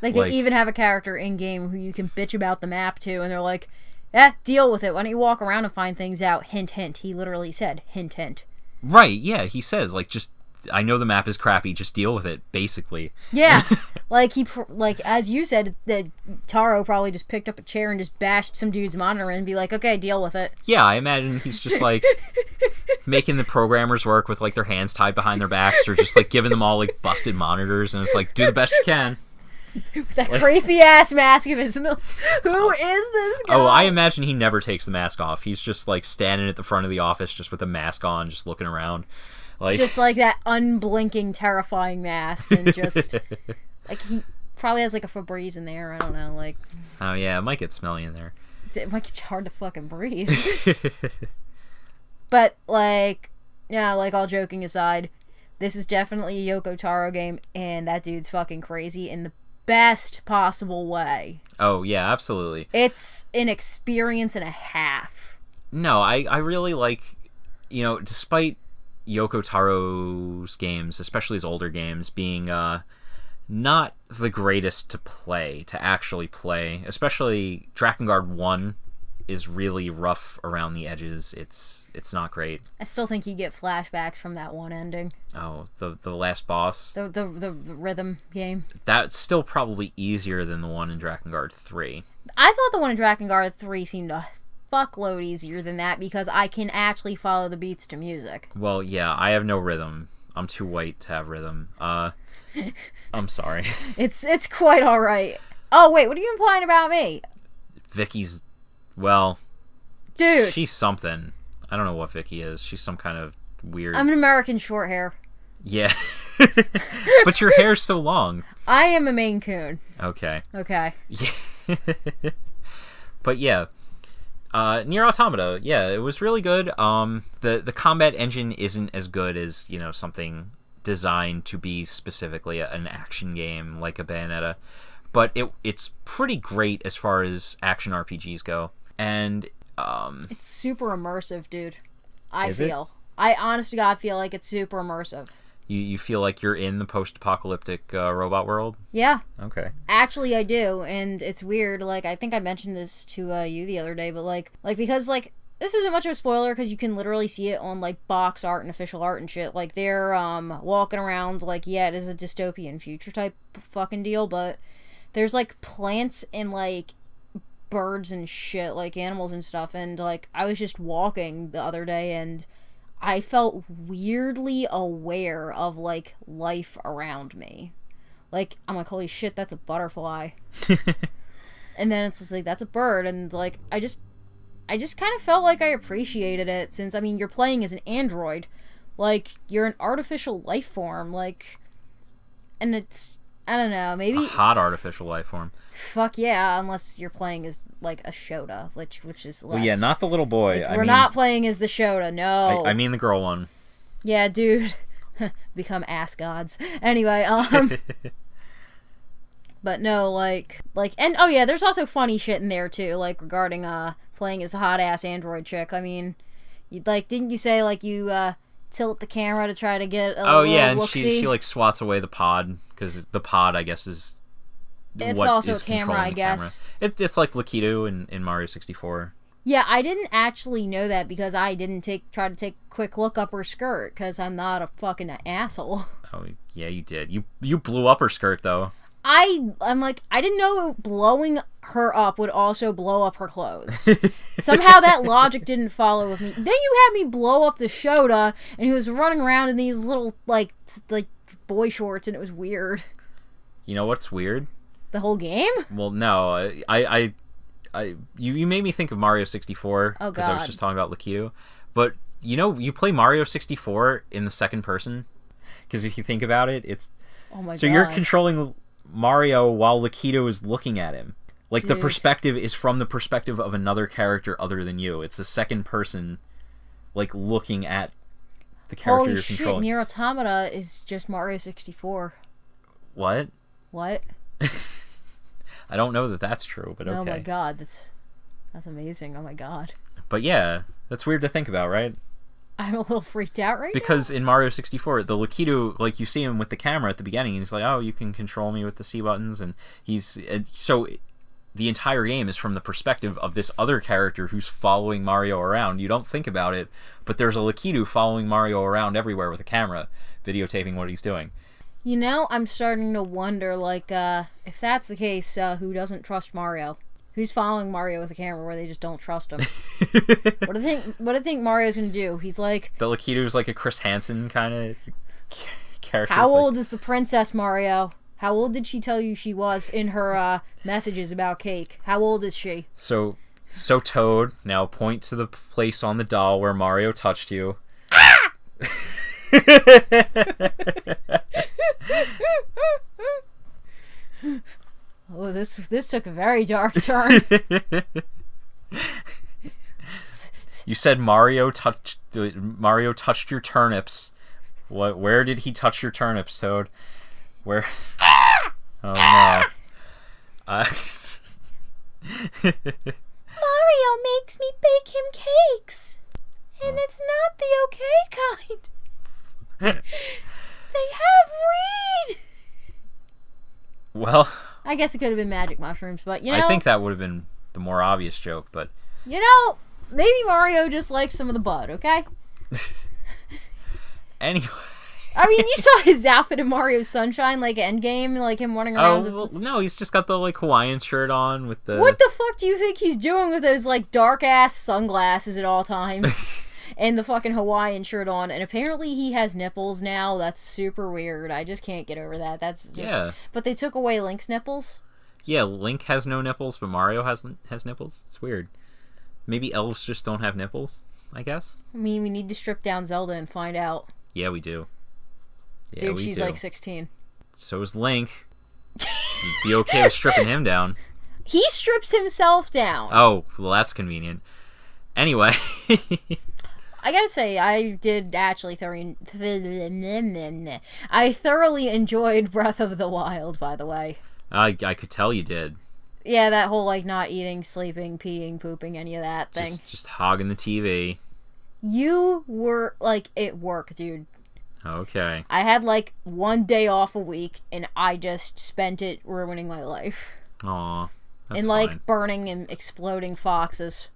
They even have a character in-game who you can bitch about the map to, and they're like, deal with it. Why don't you walk around and find things out? Hint, hint. He literally said, hint, hint. Right, yeah, he says, just, I know the map is crappy, just deal with it, basically. Yeah, as you said, that Taro probably just picked up a chair and just bashed some dude's monitor and be like, okay, deal with it. Yeah, I imagine he's just, making the programmers work with, their hands tied behind their backs, or just, giving them all, busted monitors, and it's do the best you can. With that creepy-ass mask of his. Who is this guy? Oh, I imagine he never takes the mask off. He's just, standing at the front of the office just with the mask on, just looking around. Just, that unblinking, terrifying mask. And just, he probably has, a Febreze in there. I don't know, Oh, yeah, it might get smelly in there. It might get hard to fucking breathe. But, all joking aside, this is definitely a Yoko Taro game, and that dude's fucking crazy in the best possible way. Oh, yeah, absolutely. It's an experience and a half. No, I really despite Yoko Taro's games, especially his older games, being not the greatest to actually play, especially Drakengard 1 is really rough around the edges. It's not great. I still think you get flashbacks from that one ending. Oh, the last boss? The rhythm game. That's still probably easier than the one in Drakengard 3. I thought the one in Drakengard 3 seemed a fuckload easier than that, because I can actually follow the beats to music. Well, yeah, I have no rhythm. I'm too white to have rhythm. I'm sorry. It's quite alright. Oh, wait, what are you implying about me? Vicky's... Well... Dude! She's something. I don't know what Vicky is. She's some kind of weird... I'm an American short hair. Yeah. But your hair's so long. I am a Maine Coon. Okay. Okay. Yeah. But yeah. Nier Automata, yeah, it was really good. The combat engine isn't as good as, something designed to be specifically an action game like a Bayonetta, but it's pretty great as far as action RPGs go. And it's super immersive, dude. I honest to God feel like it's super immersive. You feel like you're in the post-apocalyptic robot world? Yeah. Okay. Actually, I do, and it's weird. Like, I think I mentioned this to you the other day, but like because this isn't much of a spoiler because you can literally see it on like box art and official art and shit. Like they're walking around like, yeah, it is a dystopian future type fucking deal, but there's like plants and like birds and shit, like animals and stuff, and like I was just walking the other day and I felt weirdly aware of, like, life around me. Like, I'm like, holy shit, that's a butterfly. And then it's just like, that's a bird. And, like, I just kind of felt like I appreciated it since, I mean, you're playing as an android. Like, you're an artificial life form. Like, and it's, I don't know, maybe... A hot artificial life form. Fuck yeah, unless you're playing as, like, a Shota, which is less... Well, yeah, not the little boy. Like, we're not playing as the Shota, no. I mean the girl one. Yeah, dude. Become ass gods. Anyway, but no, like, and, oh yeah, there's also funny shit in there, too, like, regarding, playing as the hot-ass android chick. I mean, didn't you say, like, you, tilt the camera to try to get a little yeah, and look-see? she, like, swats away the pod, because the pod, I guess, is... It's what also is a camera, I guess. Camera. It's like Lakitu in Mario 64. Yeah, I didn't actually know that because I didn't try to take a quick look up her skirt because I'm not a fucking asshole. Oh, yeah, you did. You blew up her skirt, though. I'm like, I didn't know blowing her up would also blow up her clothes. Somehow that logic didn't follow with me. Then you had me blow up the Shota, and he was running around in these little, like boy shorts, and it was weird. You know what's weird? The whole game? Well, no. You made me think of Mario 64. Oh, God. Because I was just talking about Lakitu. But, you play Mario 64 in the second person. Because if you think about it, it's... Oh, my God. So you're controlling Mario while Lakitu is looking at him. Like, Dude. the perspective is from the perspective of another character other than you. It's a second person, like, looking at the character you're controlling. Holy shit, Nier Automata is just Mario 64. What? What? I don't know that that's true, but okay. Oh my God, that's amazing. Oh my God. But yeah, that's weird to think about, right? I'm a little freaked out right because in Mario 64, the Lakitu, like, you see him with the camera at the beginning, and he's like, oh, you can control me with the C buttons, and so the entire game is from the perspective of this other character who's following Mario around. You don't think about it, but there's a Lakitu following Mario around everywhere with a camera, videotaping what he's doing. You know, I'm starting to wonder, like, if that's the case, who doesn't trust Mario? Who's following Mario with a camera where they just don't trust him? What do you think Mario's gonna do? He's like... The Lakitu's like a Chris Hansen kind of character. How old is the princess, Mario? How old did she tell you she was in her messages about cake? How old is she? So Toad, now point to the place on the doll where Mario touched you. Oh, this took a very dark turn. You said Mario touched your turnips. Where did he touch your turnips, Toad? Where? Oh no. Mario makes me bake him cakes, and it's not the okay kind. They have weed. Well, I guess it could have been magic mushrooms, but I think that would have been the more obvious joke, but maybe Mario just likes some of the bud, okay? Anyway. I mean, you saw his outfit in Mario Sunshine, like Endgame, like him running around. Oh, well, no, he's just got the, like, Hawaiian shirt on with the... What the fuck do you think he's doing with those, like, dark-ass sunglasses at all times? And the fucking Hawaiian shirt on, and apparently he has nipples now. That's super weird. I just can't get over that. That's just... Yeah. But they took away Link's nipples. Yeah, Link has no nipples, but Mario has nipples. It's weird. Maybe elves just don't have nipples, I guess. I mean, we need to strip down Zelda and find out. Yeah, we do. Yeah, Dude, we she's do. like 16. So is Link. You'd be okay with stripping him down. He strips himself down. Oh, well, that's convenient. Anyway. I gotta say, I did actually I thoroughly enjoyed Breath of the Wild, by the way. I could tell you did. Yeah, that whole, like, not eating, sleeping, peeing, pooping, any of that thing. Just hogging the TV. You were, like, at work, dude. Okay. I had, like, 1 day off a week, and I just spent it ruining my life. Aw, that's and, fine. like, burning and exploding foxes.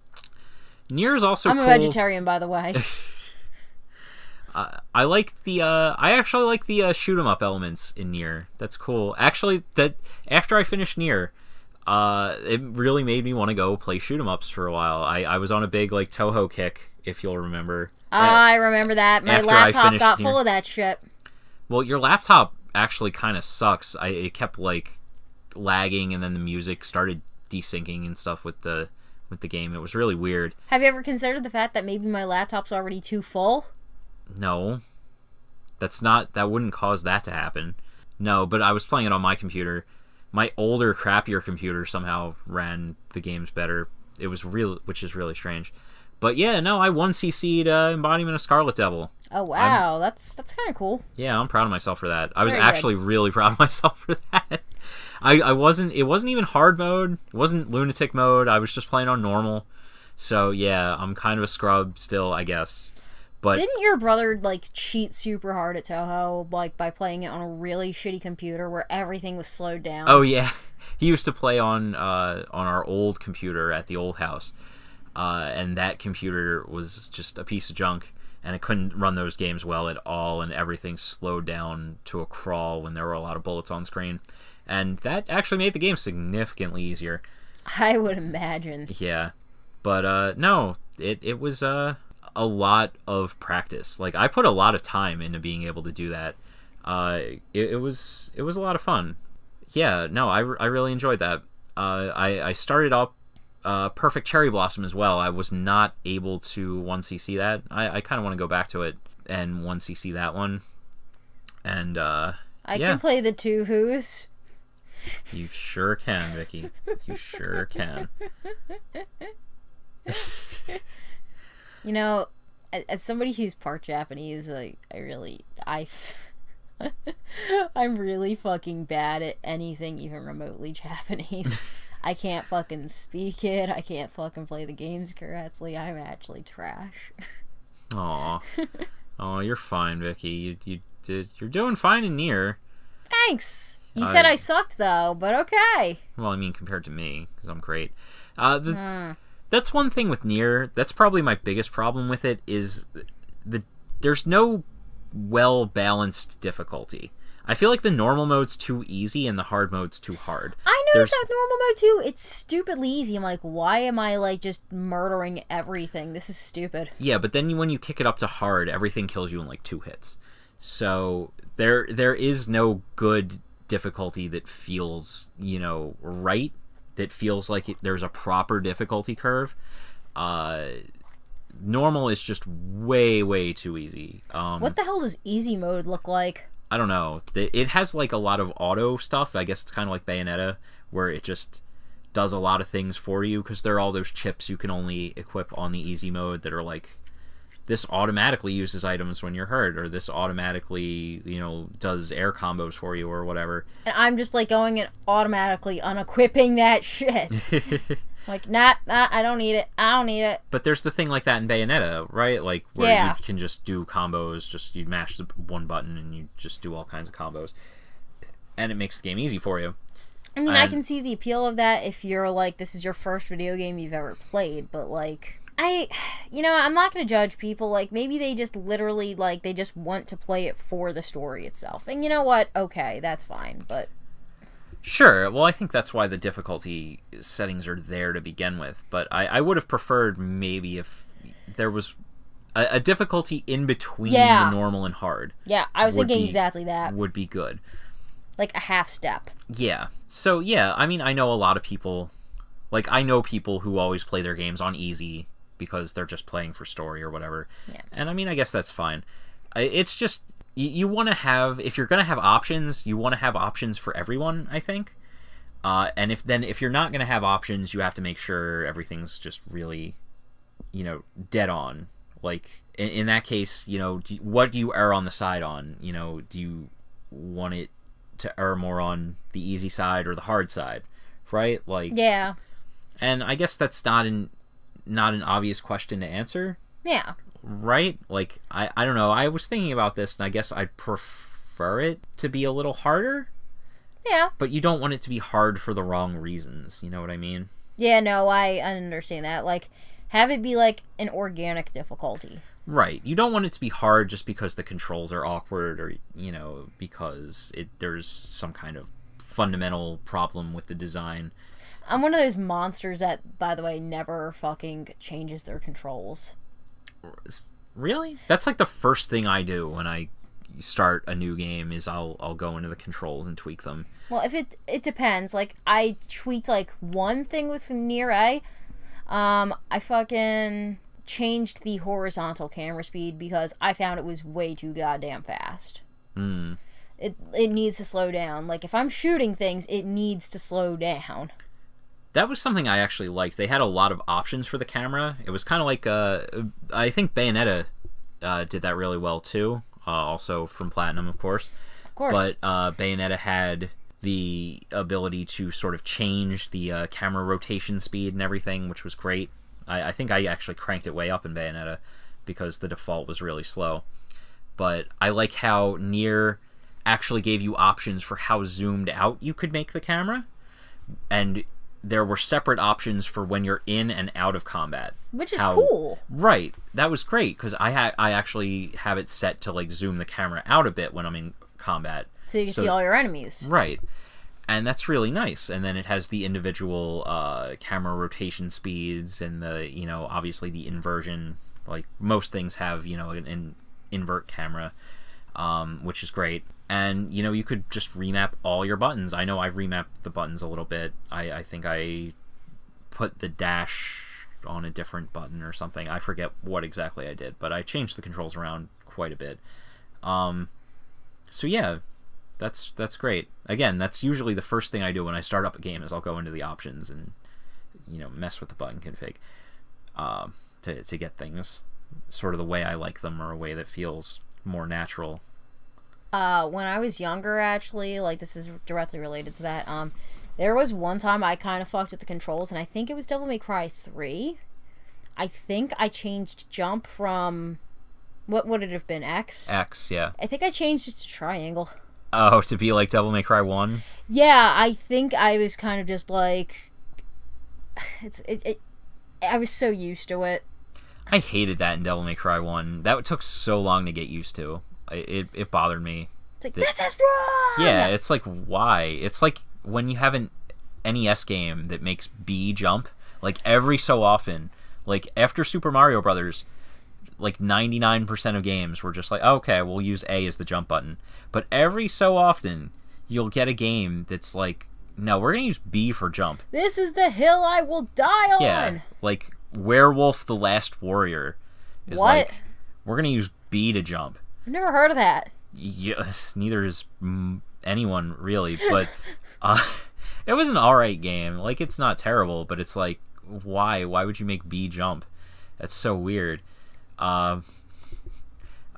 Nier is also I'm cool. a vegetarian, by the way. I like the I actually like the shoot 'em up elements in Nier. That's cool. Actually, that after I finished Nier, it really made me want to go play shoot 'em ups for a while. I was on a big like Toho kick, if you'll remember. I remember that. My after I laptop finished got Nier. full of that shit. Well, your laptop actually kind of sucks. It kept like lagging, and then the music started desyncing and stuff with the game. It was really weird. Have you ever considered the fact that maybe my laptop's already too full? No. That wouldn't cause that to happen. No, but I was playing it on my computer. My older, crappier computer somehow ran the games better. It was which is really strange. But yeah, no, I 1cc'd Embodiment of Scarlet Devil. Oh wow, that's kind of cool. Yeah, I'm proud of myself for that. I was Very actually really proud of myself for that. It wasn't even hard mode. It wasn't lunatic mode. I was just playing on normal. So yeah, I'm kind of a scrub still, I guess. But didn't your brother like cheat super hard at Toho, like by playing it on a really shitty computer where everything was slowed down? Oh yeah, he used to play on our old computer at the old house, and that computer was just a piece of junk, and it couldn't run those games well at all, and everything slowed down to a crawl when there were a lot of bullets on screen, and that actually made the game significantly easier. I would imagine. Yeah, but no, it was a lot of practice. Like I put a lot of time into being able to do that. It was a lot of fun. Yeah, no, I really enjoyed that. I started up Perfect Cherry Blossom as well. I was not able to 1cc that. I kind of want to go back to it and 1cc that one. And I can play the two who's. You sure can, Vicky. You sure can. You know, as somebody who's part Japanese, like I'm really fucking bad at anything even remotely Japanese. I can't fucking speak it. I can't fucking play the games correctly. I'm actually trash. Aw. Oh, you're fine, Vicky. You're doing fine in Nier. Thanks. You said I sucked though, but okay. Well, I mean, compared to me, because I'm great. That's one thing with Nier. That's probably my biggest problem with it is there's no well-balanced difficulty. I feel like the normal mode's too easy and the hard mode's too hard. I noticed that normal mode too. It's stupidly easy. I'm like, why am I like just murdering everything? This is stupid. Yeah, but then when you kick it up to hard, everything kills you in like 2 hits. So there is no good difficulty that feels, right. That feels like there's a proper difficulty curve. Normal is just way, way too easy. What the hell does easy mode look like? I don't know. It has like a lot of auto stuff. I guess it's kind of like Bayonetta, where it just does a lot of things for you because there are all those chips you can only equip on the easy mode that are like, this automatically uses items when you're hurt, or this automatically, does air combos for you, or whatever. And I'm just like going and automatically unequipping that shit. Like, nah, I don't need it. I don't need it. But there's the thing like that in Bayonetta, right? Like, where you can just do combos, you mash the one button and you just do all kinds of combos. And it makes the game easy for you. I mean, I can see the appeal of that if you're like, this is your first video game you've ever played, but like... I'm not going to judge people. Like, maybe they just literally, like, they just want to play it for the story itself. And you know what? Okay, that's fine, but... Sure. Well, I think that's why the difficulty settings are there to begin with. But I would have preferred maybe if there was a difficulty in between the normal and hard. Yeah, I was thinking exactly that. Would be good. Like a half step. Yeah. So, yeah, I mean, I know a lot of people... Like, I know people who always play their games on easy... because they're just playing for story or whatever. Yeah. And I mean, I guess that's fine. It's just, you want to have, if you're going to have options, you want to have options for everyone, I think. And if you're not going to have options, you have to make sure everything's just really, dead on. Like, in that case, what do you err on the side on? Do you want it to err more on the easy side or the hard side, right? Like, yeah. And I guess that's not an obvious question to answer. Yeah. Right? Like, I don't know. I was thinking about this, and I guess I'd prefer it to be a little harder. Yeah. But you don't want it to be hard for the wrong reasons. You know what I mean? Yeah, no, I understand that. Like, have it be, like, an organic difficulty. Right. You don't want it to be hard just because the controls are awkward or, because there's some kind of fundamental problem with the design. I'm one of those monsters that, by the way, never fucking changes their controls. Really? That's like the first thing I do when I start a new game is I'll go into the controls and tweak them. Well, if it depends. Like, I tweaked like one thing with Nier A. I fucking changed the horizontal camera speed because I found it was way too goddamn fast. It needs to slow down. Like, if I'm shooting things, it needs to slow down. That was something I actually liked. They had a lot of options for the camera. It was kind of like, I think Bayonetta did that really well too. Also from Platinum, of course. Of course. But Bayonetta had the ability to sort of change the camera rotation speed and everything, which was great. I think I actually cranked it way up in Bayonetta because the default was really slow. But I like how Nier actually gave you options for how zoomed out you could make the camera. And there were separate options for when you're in and out of combat. Which is cool. Right. That was great, because I actually have it set to like zoom the camera out a bit when I'm in combat. So you can see all your enemies. Right. And that's really nice. And then it has the individual camera rotation speeds and the, obviously the inversion. Like most things have, an invert camera, which is great. And, you could just remap all your buttons. I know I remapped the buttons a little bit. I think I put the dash on a different button or something. I forget what exactly I did, but I changed the controls around quite a bit. So yeah, that's great. Again, that's usually the first thing I do when I start up a game is I'll go into the options and, mess with the button config to get things sort of the way I like them or a way that feels more natural. When I was younger, actually, like, this is directly related to that, there was one time I kind of fucked with the controls, and I think it was Devil May Cry 3. I think I changed jump from, what would it have been, X? X, yeah. I think I changed it to triangle. Oh, to be like Devil May Cry 1? Yeah, I think I was kind of just like, I was so used to it. I hated that in Devil May Cry 1. That took so long to get used to. It bothered me. It's like, this is wrong! Yeah, it's like, why? It's like when you have an NES game that makes B jump, like every so often, like after Super Mario Brothers, like 99% of games were just like, okay, we'll use A as the jump button. But every so often, you'll get a game that's like, no, we're going to use B for jump. This is the hill I will die on! Yeah, like Werewolf the Last Warrior is like, we're going to use B to jump. I've never heard of that. Yeah, neither is anyone really, but it was an alright game. Like, it's not terrible, but it's like, why would you make B jump? That's so weird.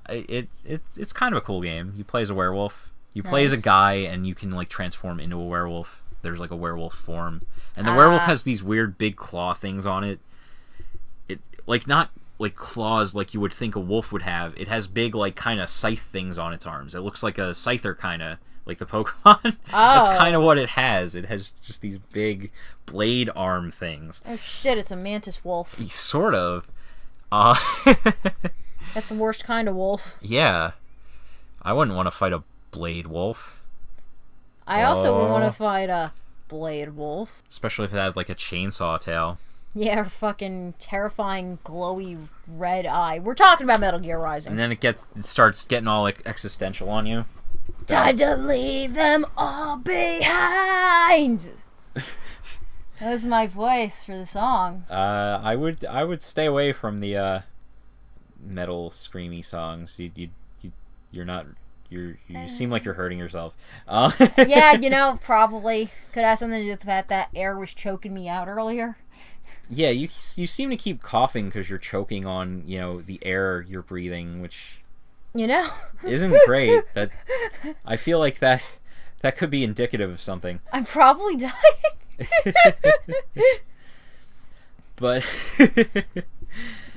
It's kind of a cool game. You play as a werewolf, you play as a guy, and you can like transform into a werewolf. There's like a werewolf form, and the werewolf has these weird big claw things on it. It like not like claws like you would think a wolf would have. It has big like kind of scythe things on its arms. It looks like a scyther kind of, like the Pokemon. That's kind of what it has. It has just these big blade arm things. Oh shit, it's a mantis wolf. Sort of. That's the worst kind of wolf. Yeah. I wouldn't want to fight a blade wolf. I also would want to fight a blade wolf. Especially if it had like a chainsaw tail. Yeah, fucking terrifying, glowy red eye. We're talking about Metal Gear Rising. And then it starts getting all like existential on you. Time to leave them all behind. That was my voice for the song. I would stay away from the metal screamy songs. You're not You seem like you're hurting yourself. Yeah, probably could have something to do with the fact that air was choking me out earlier. Yeah, you seem to keep coughing because you're choking on the air you're breathing, which isn't great. That I feel like that could be indicative of something. I'm probably dying. But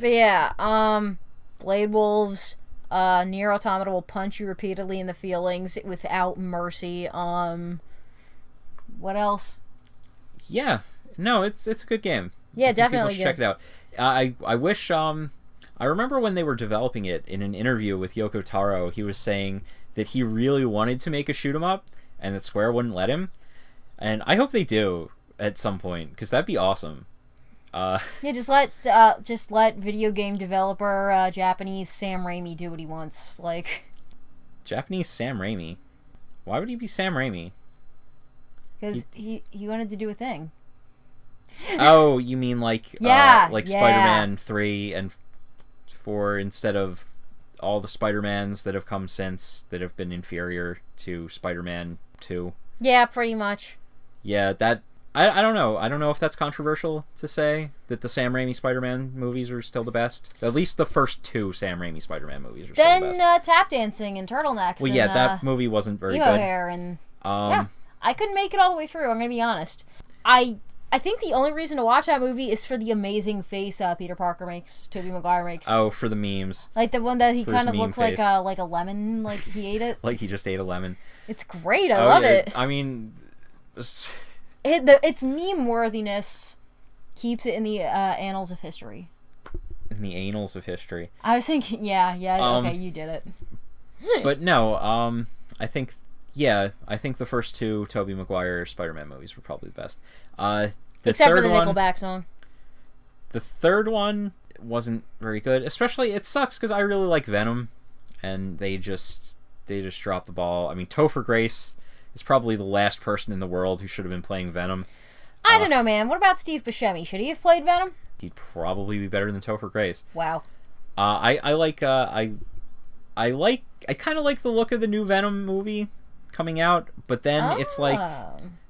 yeah, Blade Wolves, Nier Automata will punch you repeatedly in the feelings without mercy. What else? Yeah, no, it's a good game. Yeah, definitely check it out. I wish I remember when they were developing it, in an interview with Yoko Taro, he was saying that he really wanted to make a shoot 'em up and that Square wouldn't let him. And I hope they do at some point, because that'd be awesome. Yeah, just let video game developer Japanese Sam Raimi do what he wants. Like, Japanese Sam Raimi? Why would he be Sam Raimi? Because he wanted to do a thing. Oh, you mean like yeah. Spider-Man 3 and 4 instead of all the Spider-Mans that have come since that have been inferior to Spider-Man 2? Yeah, pretty much. Yeah, that... I don't know. I don't know if that's controversial to say, that the Sam Raimi Spider-Man movies are still the best. At least the first 2 Sam Raimi Spider-Man movies are still the best. Then tap dancing and turtlenecks. Well, yeah, that movie wasn't very emo good. Hair and yeah, I couldn't make it all the way through. I'm gonna be honest. I think the only reason to watch that movie is for the amazing face Peter Parker makes, Tobey Maguire makes. Oh, for the memes. Like the one that he kind of looks face. like a lemon, like he ate it. Like he just ate a lemon. It's great. I love it. I mean... Its meme worthiness keeps it in the annals of history. In the annals of history. I was thinking, yeah, okay, you did it. But no, I think the first 2 Tobey Maguire Spider-Man movies were probably the best. Except for the Nickelback song. The third one wasn't very good. Especially, it sucks because I really like Venom, and they just dropped the ball. I mean, Topher Grace is probably the last person in the world who should have been playing Venom. I don't know, man. What about Steve Buscemi? Should he have played Venom? He'd probably be better than Topher Grace. Wow. I kind of like the look of the new Venom movie coming out, but then it's like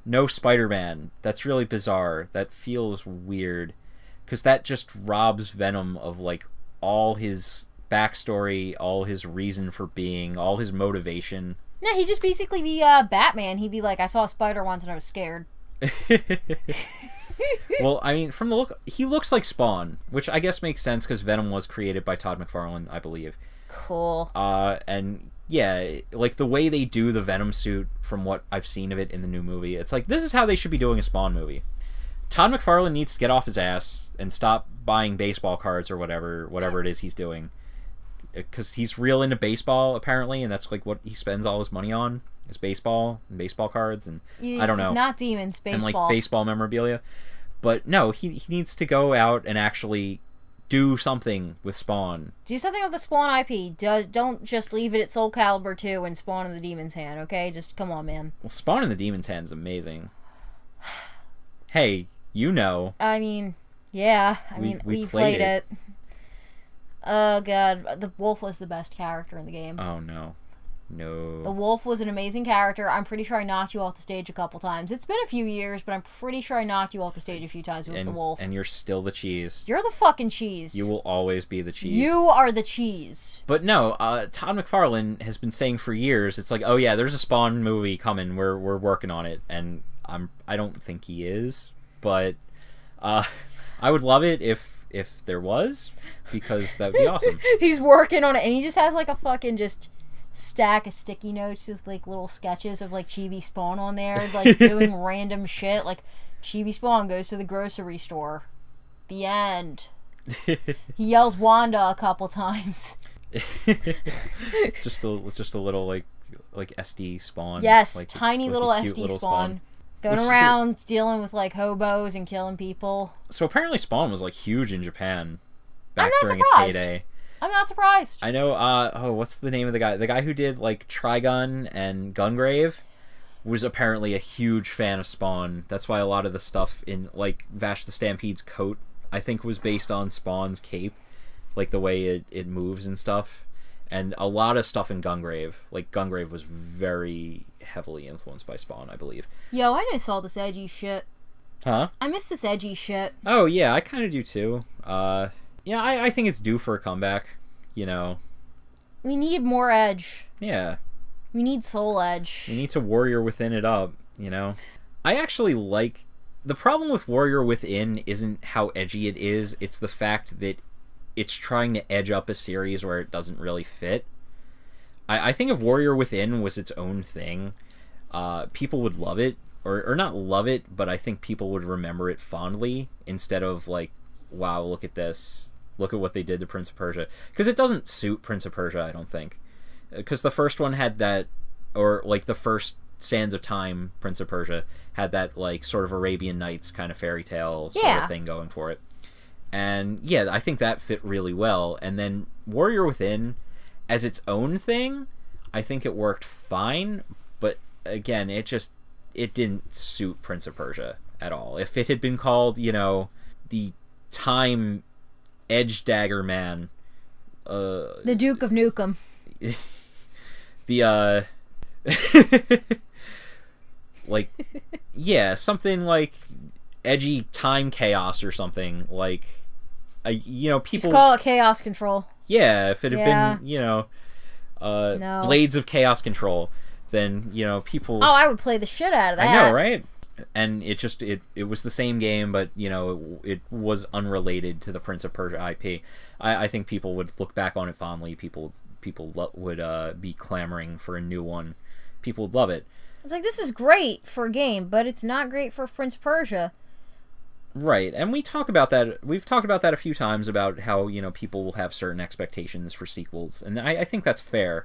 no Spider-Man. That's really bizarre. That feels weird, because that just robs Venom of like all his backstory, all his reason for being, all his motivation. Yeah, he'd just basically be Batman. He'd be like, I saw a spider once and I was scared. Well, I mean, from the look, he looks like Spawn, which I guess makes sense because Venom was created by Todd McFarlane, I believe. Cool. And yeah, like the way they do the Venom suit, from what I've seen of it in the new movie, it's like, this is how they should be doing a Spawn movie. Todd McFarlane needs to get off his ass and stop buying baseball cards or whatever it is he's doing. Because he's real into baseball, apparently, and that's like what he spends all his money on, is baseball and baseball cards, and I don't know. Not demons, baseball. And like baseball memorabilia. But no, he needs to go out and actually do something with Spawn. Do something with the Spawn IP. Don't just leave it at Soul Calibur 2 and Spawn in the Demon's Hand, okay? Just come on, man. Well, Spawn in the Demon's Hand is amazing. Hey, you know. I mean, yeah. We played it. Oh god, the wolf was the best character in the game. Oh no. No. The wolf was an amazing character. I'm pretty sure I knocked you off the stage a couple times. It's been a few years, but I'm pretty sure I knocked you off the stage a few times with the wolf. And you're still the cheese. You're the fucking cheese. You will always be the cheese. You are the cheese. But no, Todd McFarlane has been saying for years, it's like, oh yeah, there's a Spawn movie coming. We're working on it, and I don't think he is, but I would love it if there was, because that would be awesome. He's working on it, and he just has like a fucking just stack of sticky notes with like little sketches of like Chibi Spawn on there, like doing random shit. Like, Chibi Spawn goes to the grocery store. The end. He yells Wanda a couple times. just a little like SD Spawn. Yes, like, tiny little SD little Spawn. Going around dealing with like hobos and killing people. So apparently Spawn was like huge in Japan back during its heyday. I'm not surprised. I know, what's the name of the guy? The guy who did like Trigun and Gungrave was apparently a huge fan of Spawn. That's why a lot of the stuff in like Vash the Stampede's coat, I think, was based on Spawn's cape, like the way it moves and stuff. And a lot of stuff in Gungrave. Like, Gungrave was very heavily influenced by Spawn, I believe. Yo, I miss all this edgy shit. Huh? I miss this edgy shit. Oh, yeah, I kind of do, too. Yeah, I think it's due for a comeback, you know. We need more edge. Yeah. We need soul edge. We need to Warrior Within it up, you know. I actually like... The problem with Warrior Within isn't how edgy it is, it's the fact that it's trying to edge up a series where it doesn't really fit. I think if Warrior Within was its own thing, people would love it. Or not love it, but I think people would remember it fondly instead of like, wow, look at this. Look at what they did to Prince of Persia. Because it doesn't suit Prince of Persia, I don't think. Because the first one had that, or like the first Sands of Time Prince of Persia had that like sort of Arabian Nights kind of fairy tale sort of thing going for it. And yeah, I think that fit really well. And then Warrior Within, as its own thing, I think it worked fine. But again, it didn't suit Prince of Persia at all. If it had been called, you know, the Time Edge Dagger Man, the Duke of Nukem, the like, yeah, something like edgy Time Chaos or something like. You know, people just call it Chaos Control. Yeah, if it had been, you know, no. Blades of Chaos Control, then, you know, people... Oh, I would play the shit out of that. I know, right? And it was the same game, but, you know, it was unrelated to the Prince of Persia IP. I think people would look back on it fondly. People would be clamoring for a new one. People would love it. It's like, this is great for a game, but it's not great for Prince of Persia. Right, and we talk about that. We've talked about that a few times about how, you know, people will have certain expectations for sequels, and I think that's fair.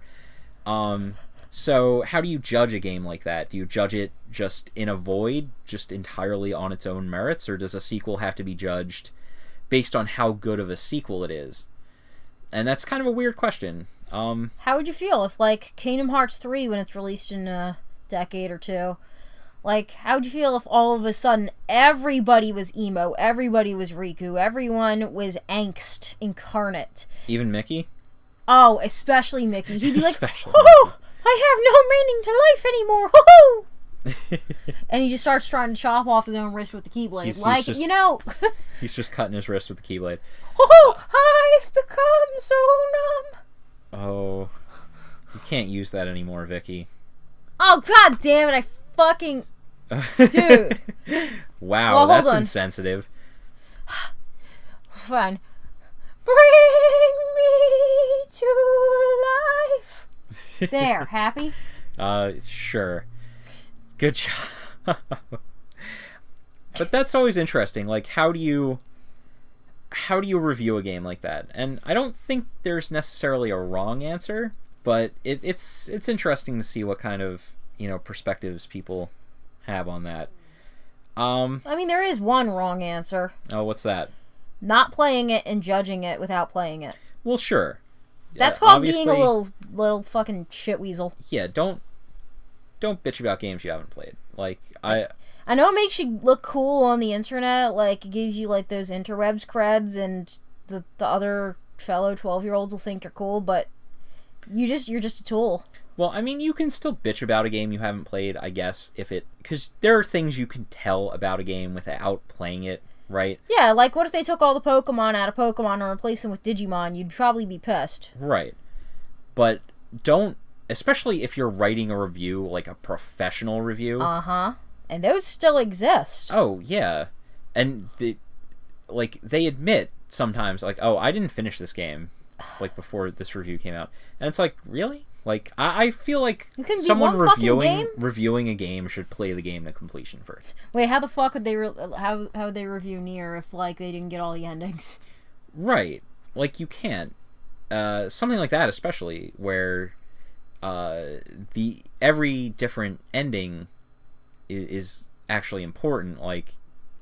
So how do you judge a game like that? Do you judge it just in a void, just entirely on its own merits, or does a sequel have to be judged based on how good of a sequel it is? And that's kind of a weird question. How would you feel if, like, Kingdom Hearts 3, when it's released in a decade or two, like, how would you feel if all of a sudden everybody was emo, everybody was Riku, everyone was angst incarnate? Even Mickey? Oh, especially Mickey. He'd be like, Especially "Hoo-hoo! I have no meaning to life anymore! Hoo-hoo!" And he just starts trying to chop off his own wrist with the Keyblade. You know... He's just cutting his wrist with the Keyblade. Hoo-hoo! I've become so numb! Oh, you can't use that anymore, Vicky. Oh, god damn it, I fucking... Dude. Wow, well, that's insensitive. Fine. Bring me to life. There, happy? Sure. Good job. But that's always interesting. Like, how do you review a game like that? And I don't think there's necessarily a wrong answer, but it's interesting to see what kind of, you know, perspectives people have on that. I mean, there is one wrong answer. Oh, what's that? Not playing it and judging it without playing it. Well, sure. That's called being a little fucking shit weasel. Yeah, don't bitch about games you haven't played. Like, I know it makes you look cool on the internet, like, it gives you, like, those interwebs creds, and the other fellow 12-year-olds will think you're cool, but you're just a tool. Well, I mean, you can still bitch about a game you haven't played, I guess, because there are things you can tell about a game without playing it, right? Yeah, like, what if they took all the Pokemon out of Pokemon and replaced them with Digimon? You'd probably be pissed. Right. But don't, especially if you're writing a review, like a professional review. Uh-huh. And those still exist. Oh, yeah. And they admit sometimes, like, oh, I didn't finish this game, like, before this review came out. And it's like, really? Like, I feel like someone reviewing a game should play the game to completion first. Wait, how the fuck would they how would they review Nier if, like, they didn't get all the endings? Right. Like, you can't. Something like that, especially, where every different ending is actually important. Like,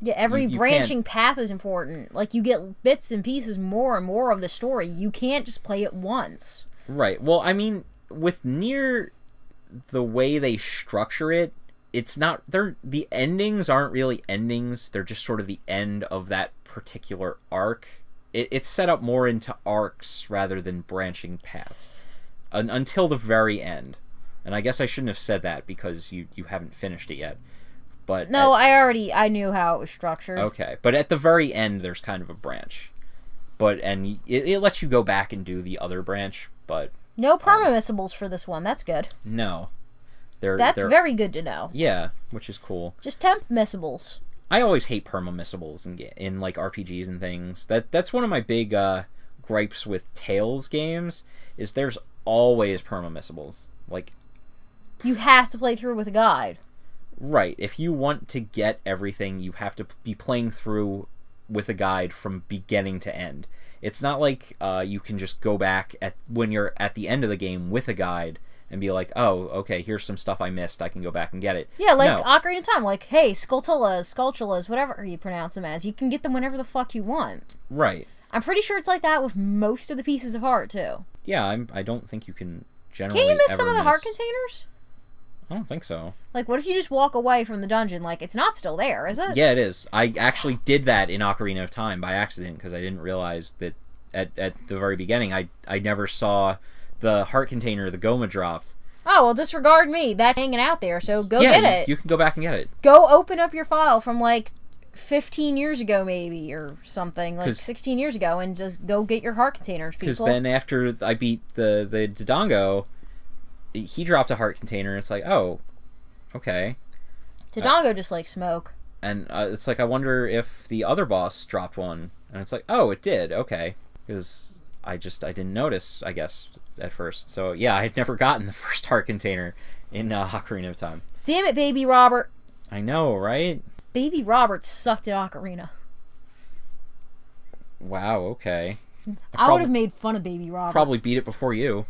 yeah, every branching path is important. Like, you get bits and pieces more and more of the story. You can't just play it once. Right. Well, I mean, with Nier, the way they structure it, it's not... the endings aren't really endings. They're just sort of the end of that particular arc. It's set up more into arcs rather than branching paths. until the very end. And I guess I shouldn't have said that because you haven't finished it yet. But no, I knew how it was structured. Okay, but at the very end, there's kind of a branch. And it lets you go back and do the other branch, but... No perma-missables for this one, that's good. No. That's very good to know. Yeah, which is cool. Just temp-missables. I always hate perma-missables in like RPGs and things. That's one of my big gripes with Tales games, is there's always perma-missables. Like... You have to play through with a guide. Right. If you want to get everything, you have to be playing through with a guide from beginning to end. It's not like you can just go back when you're at the end of the game with a guide and be like, oh, okay, here's some stuff I missed. I can go back and get it. Yeah, like Ocarina of Time. Like, hey, Skulltulas, whatever you pronounce them as, you can get them whenever the fuck you want. Right. I'm pretty sure it's like that with most of the pieces of heart, too. Yeah, I don't think you can generally Can't you miss some of the heart containers? I don't think so. Like, what if you just walk away from the dungeon? Like, it's not still there, is it? Yeah, it is. I actually did that in Ocarina of Time by accident because I didn't realize that at the very beginning I never saw the heart container the Goma dropped. Oh, well, disregard me. That's hanging out there, so go get it. You can go back and get it. Go open up your file from, like, 15 years ago, maybe, or something. Like, 16 years ago, and just go get your heart containers, people. Because then after I beat the Dodongo... He dropped a heart container, and it's like, oh, okay. Dodongo just like smoke. And it's like, I wonder if the other boss dropped one. And it's like, oh, it did, okay. Because I didn't notice, I guess, at first. So, yeah, I had never gotten the first heart container in Ocarina of Time. Damn it, Baby Robert. I know, right? Baby Robert sucked at Ocarina. Wow, okay. I would have made fun of Baby Robert. Probably beat it before you.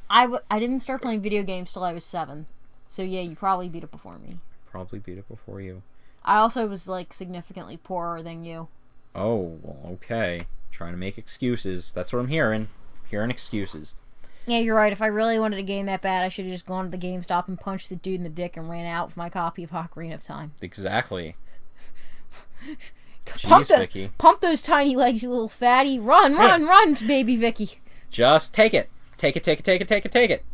I didn't start playing video games till I was 7. So yeah, you probably beat it before me. Probably beat it before you. I also was, like, significantly poorer than you. Oh, well, okay. Trying to make excuses. That's what I'm hearing. Hearing excuses. Yeah, you're right. If I really wanted a game that bad, I should have just gone to the GameStop and punched the dude in the dick and ran out with my copy of Ocarina of Time. Exactly. Jeez, Vicky. Pump those tiny legs, you little fatty. Run, run, baby Vicky. Just take it. Take it. Take it.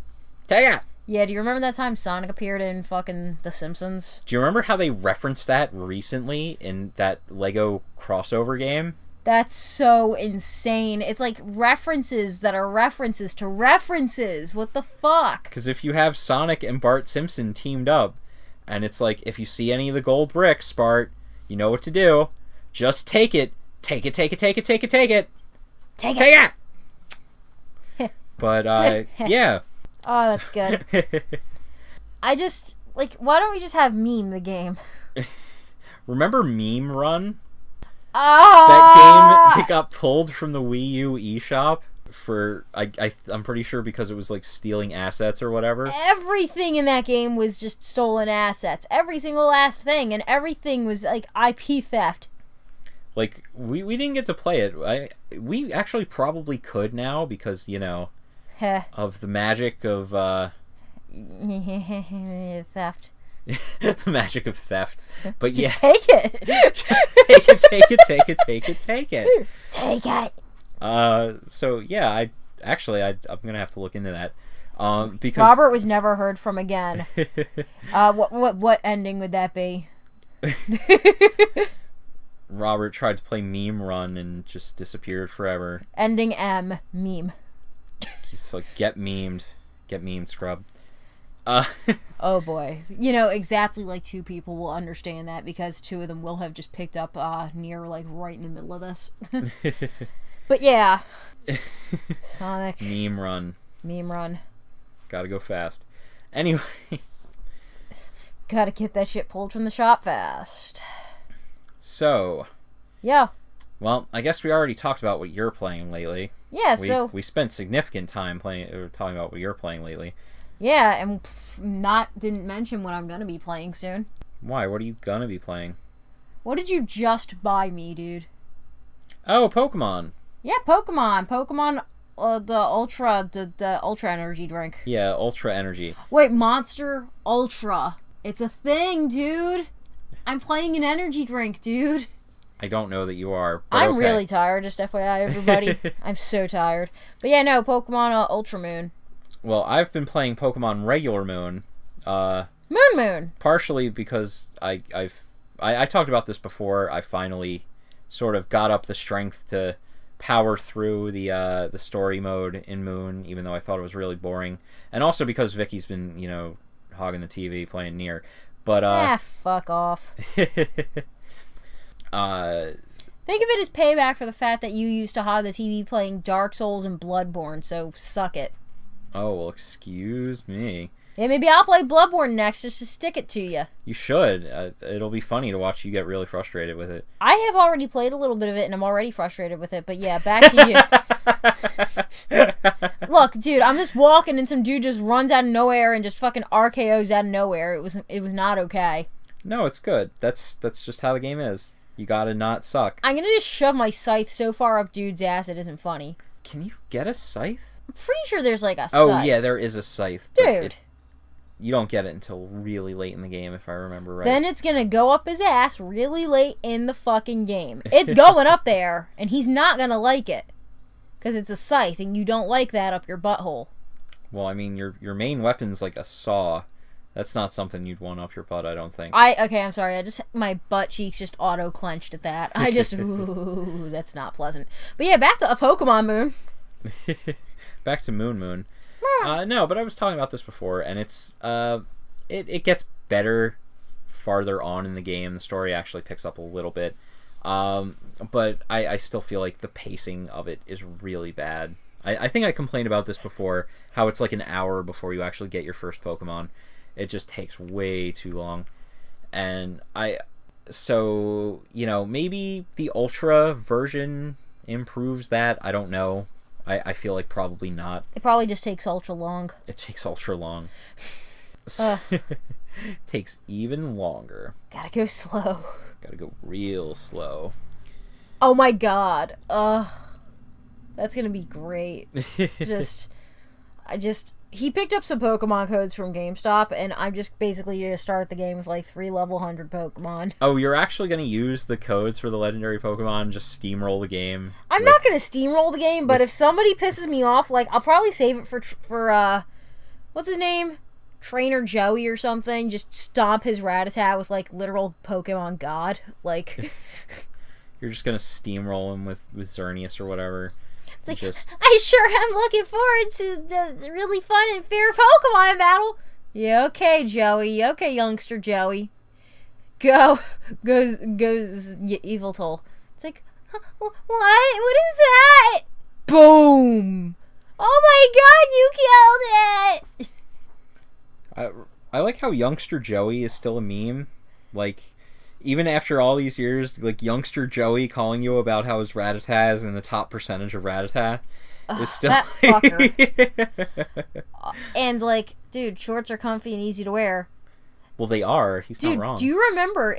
Yeah, do you remember that time Sonic appeared in fucking The Simpsons? Do you remember how they referenced that recently in that Lego crossover game? That's so insane. It's like references that are references to references. What the fuck? Because if you have Sonic and Bart Simpson teamed up, and it's like, if you see any of the gold bricks, Bart, you know what to do. Just take it. Take it. But, yeah. Oh, that's good. I just, like, why don't we just have Meme the game? Remember Meme Run? Oh! That game that got pulled from the Wii U eShop for, I'm pretty sure because it was, like, stealing assets or whatever. Everything in that game was just stolen assets. Every single last thing, and everything was, like, IP theft. Like, we didn't get to play it. We actually probably could now because, you know... of the magic of theft. The magic of theft. But just take it. Take it. So yeah, I'm gonna have to look into that. Because Robert was never heard from again. What ending would that be? Robert tried to play Meme Run and just disappeared forever. Ending M, meme. He's like, get memed, scrub. Oh boy. You know, exactly like 2 people will understand that because 2 of them will have just picked up Nier, like, right in the middle of this. But yeah. Sonic. Meme Run. Gotta go fast. Anyway. Gotta get that shit pulled from the shop fast. So. Yeah. Well, I guess we already talked about what you're playing lately. Yeah, we spent significant time talking about what you're playing lately. Yeah, and didn't mention what I'm gonna be playing soon. Why? What are you gonna be playing? What did you just buy me, dude? Oh, Pokemon. Yeah, Pokemon. The Ultra Energy drink. Yeah, Ultra Energy. Wait, Monster Ultra. It's a thing, dude. I'm playing an energy drink, dude. I don't know that you are. But I'm okay. really tired, just FYI, everybody. I'm so tired. But yeah, no, Pokemon Ultra Moon. Well, I've been playing Pokemon Regular Moon. Moon. Partially because I talked about this before. I finally sort of got up the strength to power through the story mode in Moon, even though I thought it was really boring. And also because Vicky's been, hogging the TV playing Nier. But fuck off. Think of it as payback for the fact that you used to hog the TV playing Dark Souls and Bloodborne, so suck it. Oh, well, excuse me. Yeah, maybe I'll play Bloodborne next just to stick it to you. You should. It'll be funny to watch you get really frustrated with it. I have already played a little bit of it, and I'm already frustrated with it, but yeah, back to you. Look, dude, I'm just walking, and some dude just runs out of nowhere and just fucking RKOs out of nowhere. It was not okay. No, it's good. That's just how the game is. You gotta not suck. I'm gonna just shove my scythe so far up dude's ass it isn't funny. Can you get a scythe? I'm pretty sure there's like a scythe. Oh, yeah, there is a scythe. Dude. You don't get it until really late in the game, if I remember right. Then it's gonna go up his ass really late in the fucking game. It's going up there, and he's not gonna like it. Because it's a scythe, and you don't like that up your butthole. Well, I mean, your main weapon's like a saw. That's not something you'd want up your butt, I don't think. Okay, I'm sorry. My butt cheeks just auto-clenched at that. Ooh, that's not pleasant. But yeah, back to a Pokemon Moon. Back to Moon. No, but I was talking about this before, and it's it gets better farther on in the game. The story actually picks up a little bit, but I still feel like the pacing of it is really bad. I think I complained about this before, how it's like an hour before you actually get your first Pokemon. It just takes way too long, and maybe the Ultra version improves that. I don't know. I feel like probably not. It probably just takes ultra long. It takes ultra long. Takes even longer. Gotta go slow. Gotta go real slow. Oh my god. That's gonna be great. He picked up some Pokemon codes from GameStop, and I'm just basically going to start the game with like 3 level 100 Pokemon. Oh, you're actually going to use the codes for the legendary Pokemon and just steamroll the game? I'm not going to steamroll the game, but if somebody pisses me off, like, I'll probably save it for what's his name? Trainer Joey or something. Just stomp his Rattata with, like, literal Pokemon God. Like... You're just going to steamroll him with Xerneas or whatever. It's like, I sure am looking forward to the really fun and fair Pokemon battle. Yeah, okay, Joey. Okay, youngster Joey. Goes Evil Toll. It's like, what? What is that? Boom! Oh my god, you killed it! I like how youngster Joey is still a meme. Like, even after all these years, like, youngster Joey calling you about how his Rattata is in the top percentage of Rattata is still... That fucker. And, like, dude, shorts are comfy and easy to wear. Well, they are. He's not wrong. Do you remember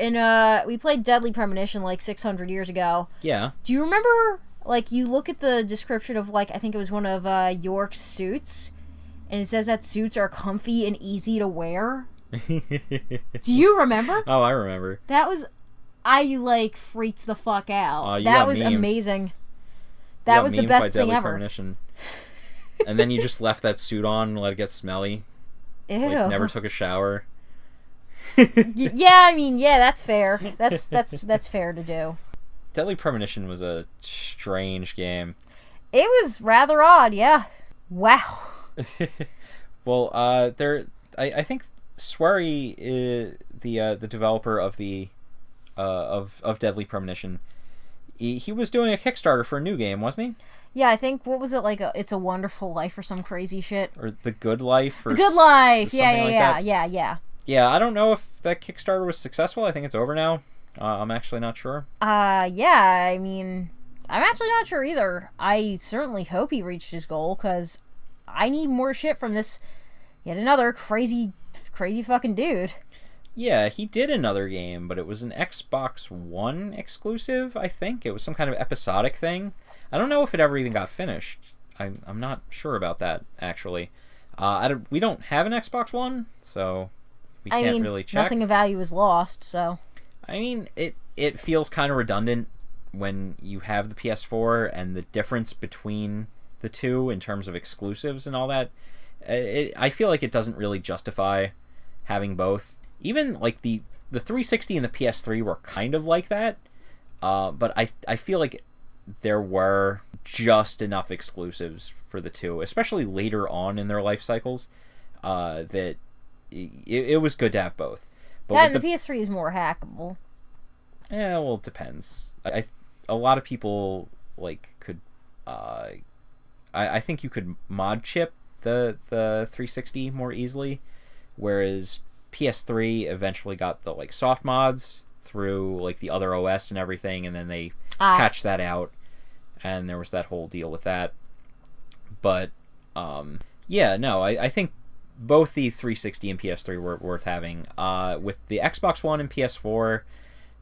we played Deadly Premonition, like, 600 years ago? Yeah. Do you remember, like, you look at the description of, like, I think it was one of York's suits, and it says that suits are comfy and easy to wear? Do you remember? Oh, I remember. I like freaked the fuck out. That was memed. Amazing. That was the best thing ever. Premonition. And then you just left that suit on and let it get smelly. Ew. Like, never took a shower. Yeah, I mean, yeah, that's fair. That's fair to do. Deadly Premonition was a strange game. It was rather odd, yeah. Wow. Well, I think Swery is the developer of of Deadly Premonition. He was doing a Kickstarter for a new game, wasn't he? Yeah, I think, what was it, like, It's a Wonderful Life or some crazy shit? Or The Good Life? Or The Good Life! Or Yeah. Yeah, I don't know if that Kickstarter was successful. I think it's over now. I'm actually not sure. Yeah, I mean, I'm actually not sure either. I certainly hope he reached his goal, because I need more shit from this yet another crazy fucking dude. Yeah, he did another game, but it was an Xbox One exclusive, I think. It was some kind of episodic thing. I don't know if it ever even got finished. I'm not sure about that, actually. We don't have an Xbox One, so we can't really check. Nothing of value is lost, so... I mean, it feels kind of redundant when you have the PS4 and the difference between the two in terms of exclusives and all that, I feel like it doesn't really justify having both. Even like the 360 and the PS3 were kind of like that, but I feel like there were just enough exclusives for the two, especially later on in their life cycles, that it was good to have both. But that and the PS3 is more hackable. Yeah, well, it depends. A lot of people like could. I think you could mod chip the 360 more easily, whereas PS3 eventually got the like soft mods through like the other OS and everything, and then they patched that out, and there was that whole deal with that. But yeah, no, I think both the 360 and PS3 were worth having. With the Xbox One and PS4,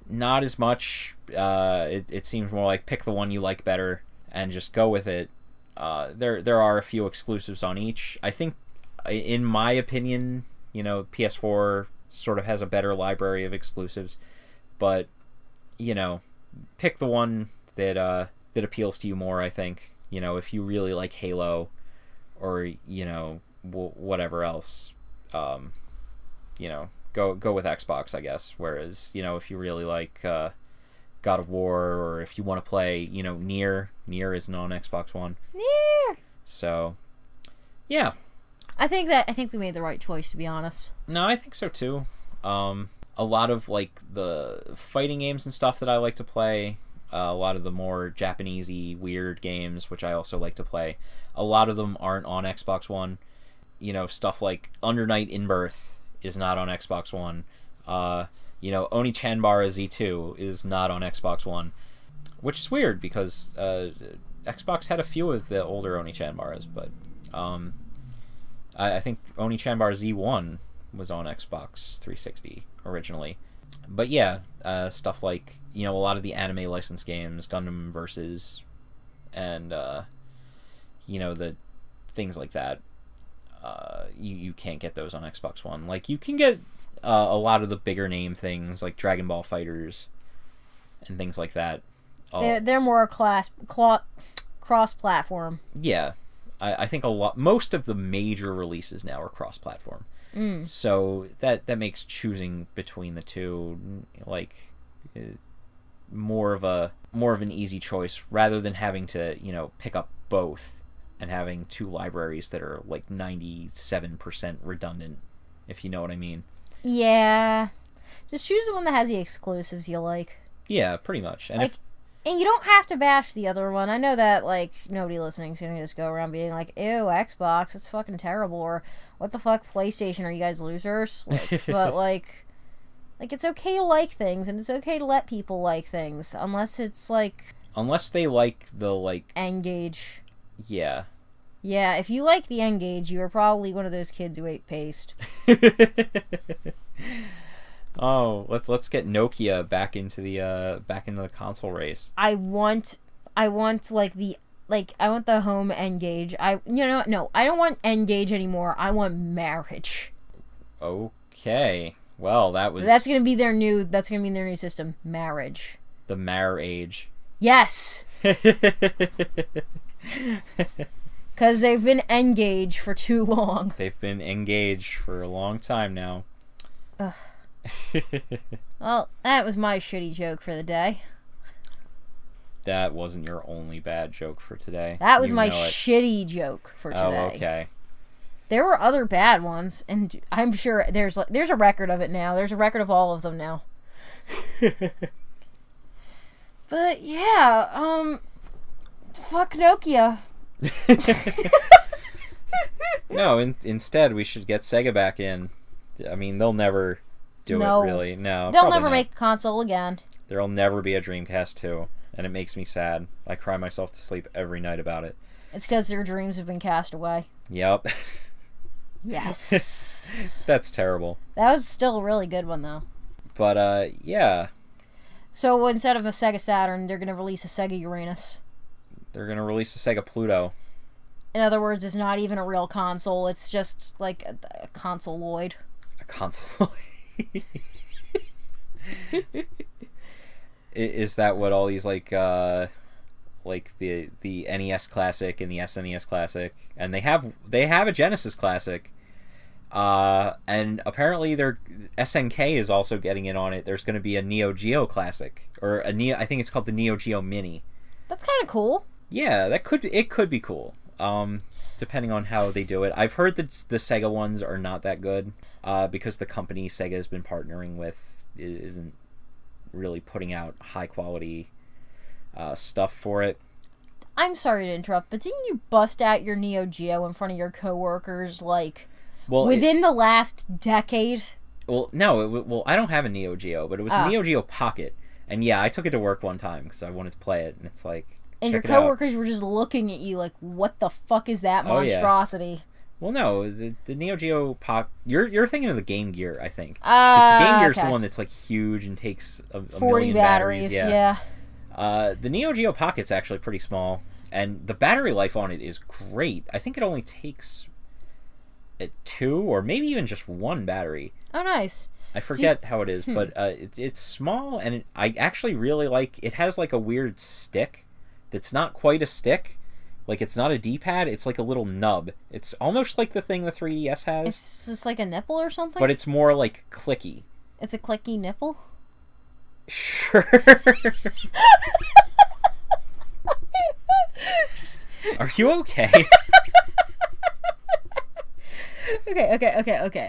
not as much. It seems more like pick the one you like better and just go with it. There are a few exclusives on each. I think, in my opinion, PS4 sort of has a better library of exclusives, but pick the one that appeals to you more. I think if you really like Halo, or whatever else, go with Xbox, I guess. Whereas if you really like God of War, or if you want to play Nier isn't on Xbox One. Nier. So yeah, I think we made the right choice, to be honest. No, I think so too. A lot of like the fighting games and stuff that I like to play, a lot of the more Japanesey weird games, which I also like to play, a lot of them aren't on Xbox One. Stuff like Under Night in Birth is not on Xbox One. Oni Chanbara Z2 is not on Xbox One, which is weird because Xbox had a few of the older Oni Chanbaras, but I think Oni Chanbara Z1 was on Xbox 360 originally. But yeah, stuff like a lot of the anime licensed games, Gundam Versus, and the things like that. You can't get those on Xbox One. Like you can get a lot of the bigger name things like Dragon Ball Fighters and things like that. They're more cross-platform. Yeah, I think most of the major releases now are cross-platform. So that makes choosing between the two like more of an easy choice, rather than having to pick up both and having two libraries that are like 97% redundant, if you know what I mean. Yeah, just choose the one that has the exclusives you like. Yeah, pretty much. And and you don't have to bash the other one. I know that like nobody listening is gonna just go around being like, "Ew, Xbox, it's fucking terrible," or "What the fuck, PlayStation? Are you guys losers?" But like it's okay to like things, and it's okay to let people like things, unless they like the N-Gage. Yeah. Yeah, if you like the N-Gage, you are probably one of those kids who ate paste. Oh, let's get Nokia back into the console race. I want I want the home N-Gage. No, I don't want N-Gage anymore. I want marriage. Okay. Well, that's gonna be their new system. Marriage. The marriage. Yes. Because they've been engaged for too long. They've been engaged for a long time now. Ugh. Well, that was my shitty joke for the day. That wasn't your only bad joke for today. That was my shitty joke for today. Oh, okay. There were other bad ones, and I'm sure there's a record of it now. There's a record of all of them now. But yeah, fuck Nokia. No, instead we should get Sega back in. I mean, they'll never do it, really. No, they'll never make a console again. There'll never be a Dreamcast 2, and it makes me sad. I cry myself to sleep every night about it. It's because their dreams have been cast away. Yep. Yes. That's terrible. That was still a really good one, though. But, yeah. So instead of a Sega Saturn, they're going to release a Sega Uranus. They're going to release a Sega Pluto. In other words, it's not even a real console. It's just like a consoloid. A consoloid. Is that what all these like the NES Classic and the SNES Classic, and they have a Genesis Classic, and apparently their SNK is also getting in on it. There's going to be a Neo Geo Classic, or a Neo. I think it's called the Neo Geo Mini. That's kind of cool. Yeah, it could be cool. Depending on how they do it. I've heard that the Sega ones are not that good, because the company Sega has been partnering with isn't really putting out high quality stuff for it. I'm sorry to interrupt, but didn't you bust out your Neo Geo in front of your coworkers within the last decade? Well, no, I don't have a Neo Geo, but it was a Neo Geo Pocket, and yeah, I took it to work one time because I wanted to play it, and it's like. And your coworkers were just looking at you like, "What the fuck is that monstrosity?" Yeah. Well, no, the Neo Geo Pocket. You're thinking of the Game Gear, I think. Because the Game Gear is the one that's like huge and takes a 40 million batteries. Yeah. The Neo Geo Pocket's actually pretty small, and the battery life on it is great. I think it only takes 2 or maybe even just 1 battery. Oh, nice. I forget how it is, but it's small, and I actually really like. It has like a weird stick. That's not quite a stick. Like, it's not a D-pad. It's like a little nub. It's almost like the thing the 3DS has. It's just like a nipple or something? But it's more like clicky. It's a clicky nipple? Sure. Are you okay?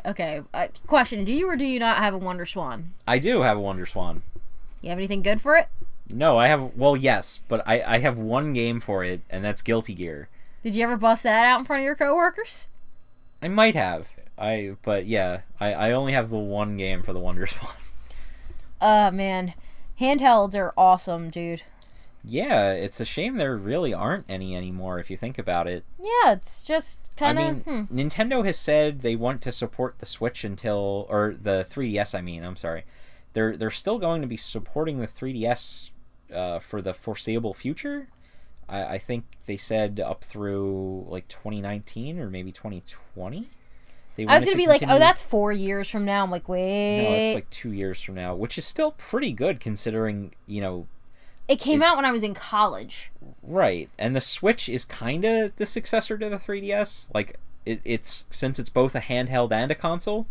Okay. Question, do you or do you not have a Wonder Swan? I do have a Wonder Swan. You have anything good for it? No, I have... Well, yes, but I have one game for it, and that's Guilty Gear. Did you ever bust that out in front of your coworkers? I might have. But yeah, I only have the one game for the Wonder Swan. Man. Handhelds are awesome, dude. Yeah, it's a shame there really aren't any anymore if you think about it. Yeah, it's just kind of... Nintendo has said they want to support the Switch until... Or the 3DS, I'm sorry. They're still going to be supporting the 3DS for the foreseeable future. I think they said up through like 2019 or maybe 2020. I was going to be like, oh, that's 4 years from now. I'm like, wait. No, it's like 2 years from now, which is still pretty good considering, It came out when I was in college. Right. And the Switch is kind of the successor to the 3DS. Like, it's since it's both a handheld and a console.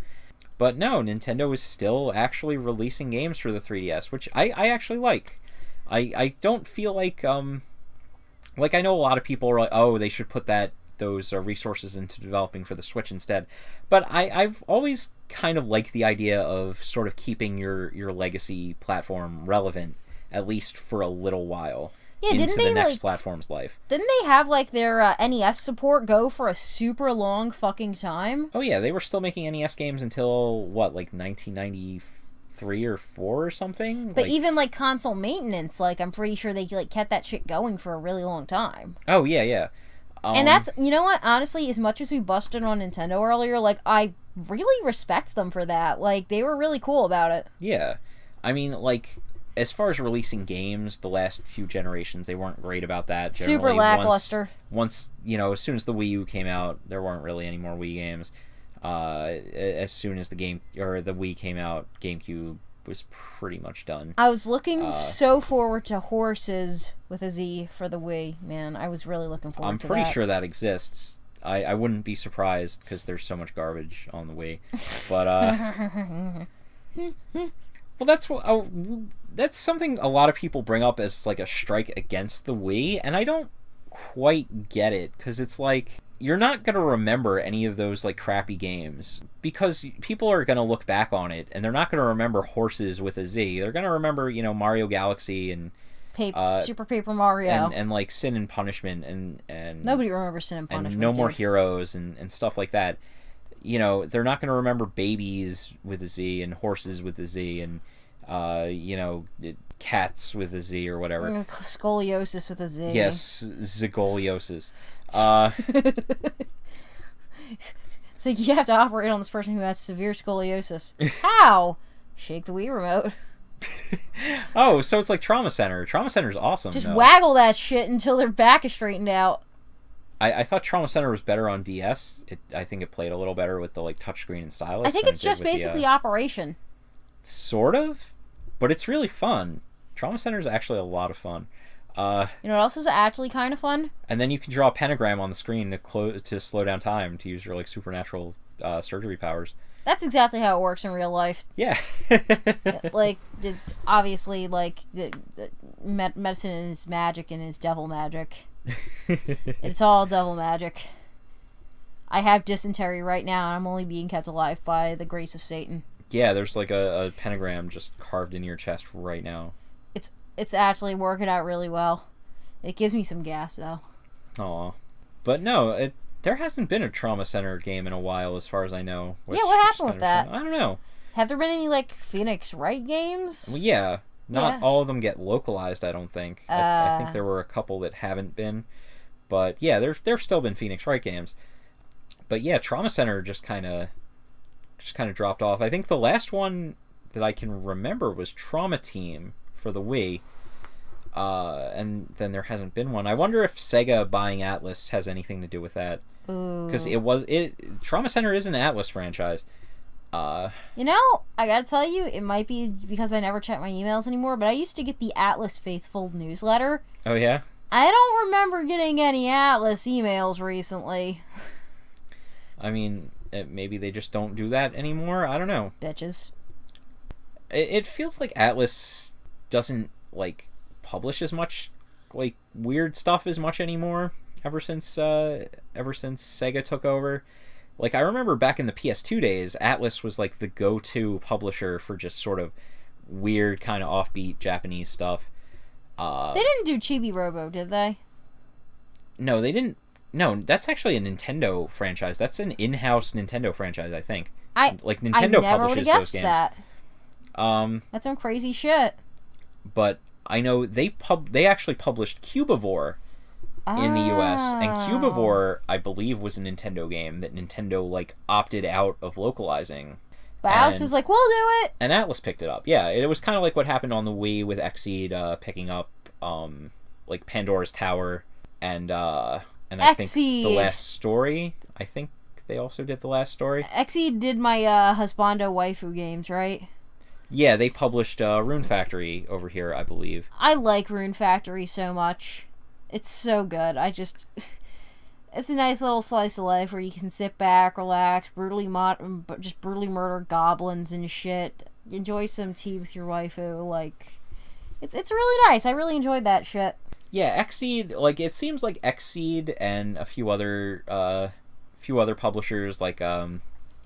But no, Nintendo is still actually releasing games for the 3DS, which I actually like. I don't feel like I know a lot of people are like, oh, they should put those resources into developing for the Switch instead. But I've always kind of liked the idea of sort of keeping your legacy platform relevant, at least for a little while. Yeah, into the next platform's life. Didn't they have their NES support go for a super long fucking time? Oh yeah, they were still making NES games until what, like 1993 or 4 or something. But even console maintenance, I'm pretty sure they kept that shit going for a really long time. Oh yeah. And that's, you know what? Honestly, as much as we busted on Nintendo earlier, I really respect them for that. They were really cool about it. Yeah, I mean, as far as releasing games, the last few generations, they weren't great about that. Generally, super lackluster. Once, as soon as the Wii U came out, there weren't really any more Wii games. As soon as the Wii came out, GameCube was pretty much done. I was looking so forward to Horses with a Z for the Wii. Man, I was really looking forward to that. I'm pretty sure that exists. I wouldn't be surprised because there's so much garbage on the Wii. But, well, that's something a lot of people bring up as a strike against the Wii, and I don't quite get it, because it's you're not going to remember any of those crappy games, because people are going to look back on it and they're not going to remember Horses with a Z. They're going to remember Mario Galaxy and Super Paper Mario and Sin and Punishment and nobody remembers Sin and Punishment and No More Heroes and stuff like that. They're not going to remember Babies with a Z and Horses with a Z and Cats with a Z or whatever. Scoliosis with a Z. Yes, Zygoliosis. It's you have to operate on this person who has severe scoliosis. How? Shake the Wii remote. Oh, so it's like Trauma Center. Trauma Center's awesome. Just waggle that shit until their back is straightened out. I thought Trauma Center was better on DS. I think it played a little better with the touchscreen and stylus. I think it's just basically Operation. Sort of, but it's really fun. Trauma Center is actually a lot of fun. You know what else is actually kind of fun? And then you can draw a pentagram on the screen to slow down time, to use your like supernatural surgery powers. That's exactly how it works in real life. Yeah. Like, obviously, like, medicine is magic and is devil magic. It's all devil magic. I have dysentery right now, and I'm only being kept alive by the grace of Satan. Yeah, there's like a pentagram just carved into your chest right now. It's actually working out really well. It gives me some gas, though. Aw. But no, there hasn't been a Trauma Center game in a while, as far as I know. Yeah, what happened with that? I don't know. Have there been any, like, Phoenix Wright games? Well, yeah. Not all of them get localized, I don't think. I think there were a couple that haven't been. But yeah, there's still been Phoenix Wright games. But yeah, Trauma Center just kind of dropped off. I think the last one that I can remember was Trauma Team for the Wii. And then there hasn't been one. I wonder if Sega buying Atlas has anything to do with that. Because Trauma Center is an Atlas franchise. You know, I gotta tell you, it might be because I never check my emails anymore, but I used to get the Atlas Faithful newsletter. Oh, yeah? I don't remember getting any Atlas emails recently. I mean, maybe they just don't do that anymore? I don't know. Bitches. It feels like Atlas doesn't, like, publish as much, like, weird stuff as much anymore ever since Sega took over. Like, I remember back in the PS2 days, Atlas was, like, the go-to publisher for just sort of weird, kind of offbeat Japanese stuff. They didn't do Chibi Robo, did they? No, they didn't. No, that's actually a Nintendo franchise. That's an in-house Nintendo franchise, I think. Nintendo publishes those games. That. That's some crazy shit. But I know they actually published Cubivore in the US, and Cubivore, I believe, was a Nintendo game that Nintendo like opted out of localizing. But Atlas is like, we'll do it. And Atlas picked it up. Yeah, it was kind of like what happened on the Wii with Xseed picking up like Pandora's Tower and I think The Last Story. I think they also did The Last Story. Xseed did my Husbando waifu games, right? Yeah, they published Rune Factory over here, I believe. I like Rune Factory so much. It's so good. It's a nice little slice of life where you can sit back, relax, brutally murder goblins and shit. Enjoy some tea with your waifu. Like, it's really nice. I really enjoyed that shit. Yeah, Xseed, like, it seems like Xseed and a few other publishers, like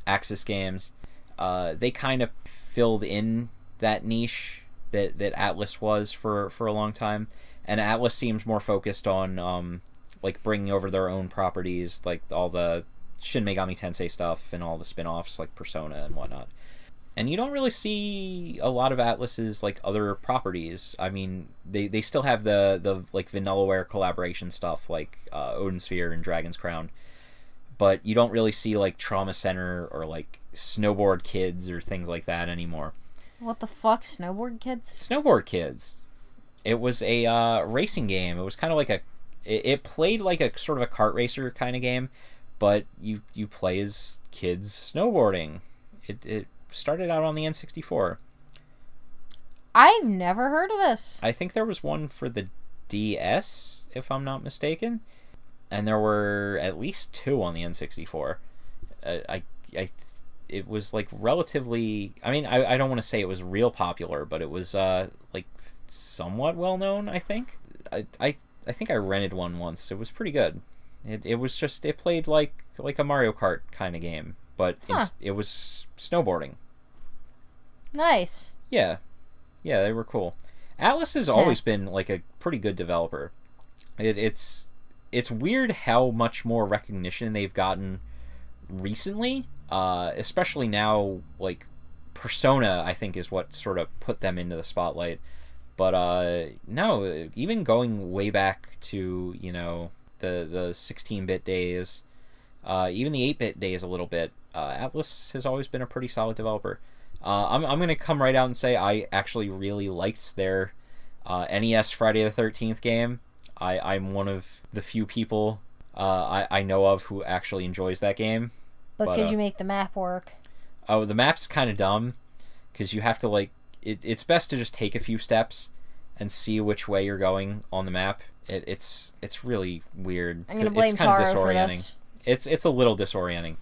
Axis Games, they kind of filled in that niche that Atlas was for a long time. And Atlas seems more focused on like bringing over their own properties, like all the Shin Megami Tensei stuff and all the spin-offs like Persona and whatnot. And you don't really see a lot of Atlas's like other properties. I mean, they still have the like Vanillaware collaboration stuff like Odin Sphere and Dragon's Crown, but you don't really see like Trauma Center or like Snowboard Kids or things like that anymore. What the fuck, Snowboard Kids? Snowboard Kids. It was a racing game. It was kind of like it played like a sort of a kart racer kind of game, but you play as kids snowboarding. It started out on the N64. I've never heard of this. I think there was one for the DS, if I'm not mistaken, and there were at least two on the N64. It was like relatively. I mean, I don't want to say it was real popular, but it was like somewhat well known. I think. I think I rented one once. It was pretty good. It was just it played like a Mario Kart kind of game, but it was snowboarding. Nice. Yeah, they were cool. Atlas has always been like a pretty good developer. It's weird how much more recognition they've gotten recently, especially now. Like Persona, I think, is what sort of put them into the spotlight. But no, even going way back to, you know, the 16-bit days, even the 8-bit days a little bit, Atlas has always been a pretty solid developer. I'm going to come right out and say I actually really liked their NES Friday the 13th game. I'm one of the few people I know of who actually enjoys that game. But could you make the map work? Oh, the map's kind of dumb, because you have to, like, it's best to just take a few steps and see which way you're going on the map. It's really weird. I'm gonna blame it's kind Taro of for disorienting. this. It's a little disorienting.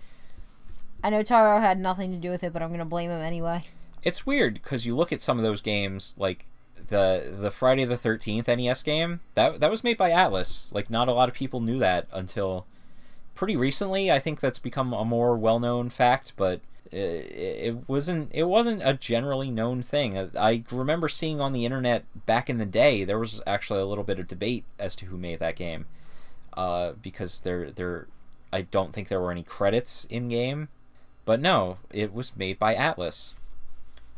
I know Taro had nothing to do with it, but I'm gonna blame him anyway. It's weird because you look at some of those games, like the Friday the 13th NES game. That was made by Atlas. Like, not a lot of people knew that until pretty recently. I think that's become a more well-known fact, but it wasn't a generally known thing. I remember seeing on the internet back in the day, there was actually a little bit of debate as to who made that game, because I don't think there were any credits in game, but no, it was made by Atlas.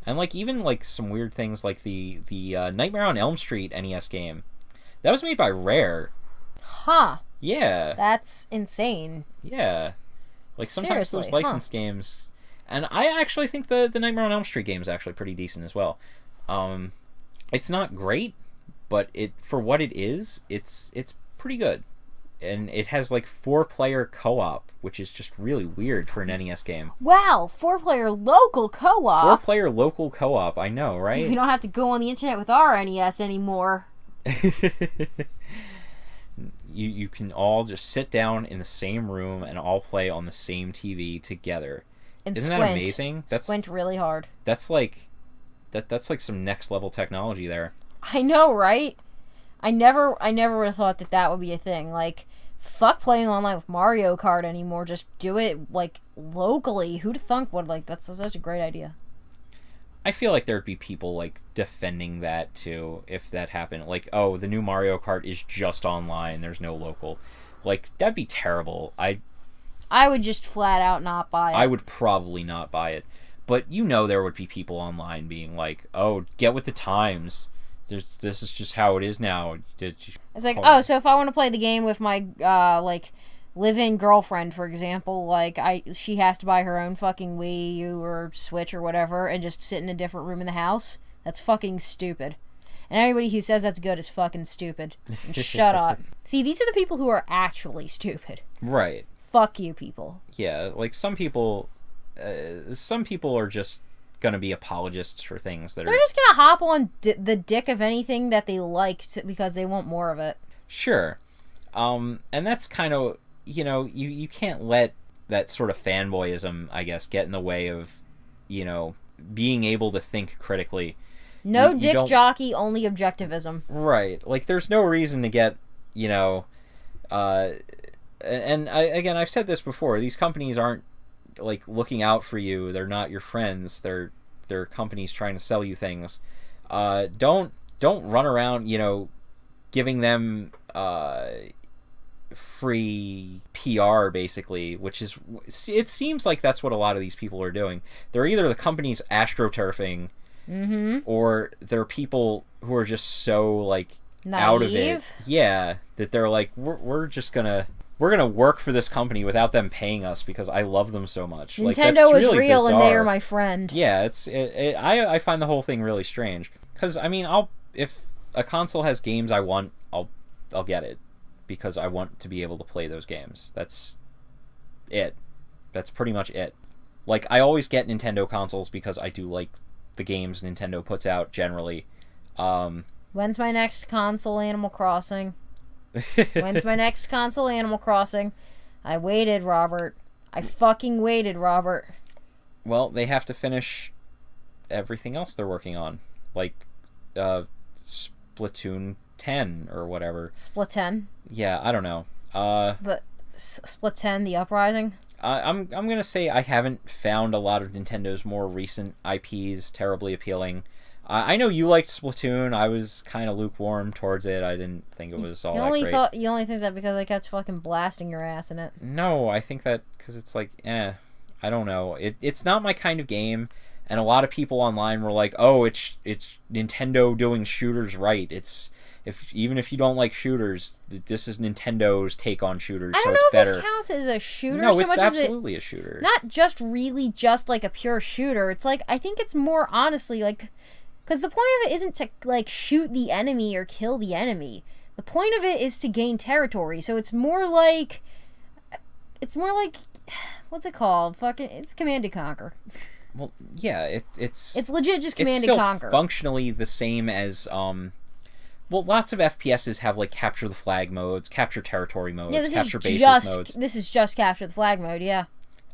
And like, even like some weird things like the Nightmare on Elm Street NES game, that was made by Rare. Huh. Yeah. That's insane. Yeah. Like, sometimes Seriously, those licensed games. And I actually think the Nightmare on Elm Street game is actually pretty decent as well. It's not great, but for what it is, it's pretty good. And it has like 4-player co-op, which is just really weird for an NES game. Wow, 4-player local co-op. 4-player local co-op, I know, right? You don't have to go on the internet with our NES anymore. You can all just sit down in the same room and all play on the same TV together. And Isn't squint. that amazing? Squint really hard. That's like some next level technology there. I know, right? I never would have thought that would be a thing. Like, fuck playing online with Mario Kart anymore. Just do it like locally. Who'd thunk would like that's such a great idea. I feel like there'd be people like defending that too if that happened. Like, oh, the new Mario Kart is just online. There's no local. Like, that'd be terrible. I would just flat out not buy it. I would probably not buy it. But there would be people online being like, "Oh, get with the times. This is just how it is now." It's like, oh, so if I want to play the game with my like live-in girlfriend, for example, like she has to buy her own fucking Wii U or Switch or whatever and just sit in a different room in the house. That's fucking stupid. And everybody who says that's good is fucking stupid. And shut up. See, these are the people who are actually stupid. Right. Fuck you, people. Yeah, like some people are just gonna be apologists for things that they're just gonna hop on the dick of anything that they like because they want more of it. Sure. And that's kind of, you can't let that sort of fanboyism, I guess, get in the way of, being able to think critically. No dick jockey, only objectivism. Right. Like, there's no reason to get, I've said this before, these companies aren't, like, looking out for you. They're not your friends. They're companies trying to sell you things. Don't run around, giving them free PR, basically, which is, it seems like that's what a lot of these people are doing. They're either the company's astroturfing, or they're people who are just so, like, naive? Out of it. Yeah, that they're like, we're gonna work for this company without them paying us because I love them so much. Nintendo is really real bizarre. And they are my friend. Yeah, I find the whole thing really strange because if a console has games I want, I'll get it because I want to be able to play those games. That's it. That's pretty much it. Like, I always get Nintendo consoles because I do like the games Nintendo puts out generally. When's my next console, Animal Crossing? When's my next console, Animal Crossing? I waited, Robert. I fucking waited, Robert. Well, they have to finish everything else they're working on. Like, Splatoon 10 or whatever. Splatoon? Yeah, I don't know. But Splatoon, the Uprising? I'm gonna say I haven't found a lot of Nintendo's more recent IPs terribly appealing. I know you liked Splatoon. I was kind of lukewarm towards it. I didn't think it was all that great. You only think that because I kept fucking blasting your ass in it. No, I think that because it's like, I don't know. It's not my kind of game, and a lot of people online were like, "Oh, it's Nintendo doing shooters right. Even if you don't like shooters, this is Nintendo's take on shooters, so it's better." I don't know if this counts as a shooter. No, so it's much absolutely a shooter. Not just really just like a pure shooter. It's like, I think it's more honestly like, because the point of it isn't to like shoot the enemy or kill the enemy. The point of it is to gain territory. So it's more like what's it called? Fucking, it's Command and Conquer. Well, yeah, it's legit just Command and Conquer. Functionally the same as Well, lots of FPSs have like capture the flag modes, capture territory modes, Yeah, this capture is bases just modes. this is just capture the flag mode. Yeah.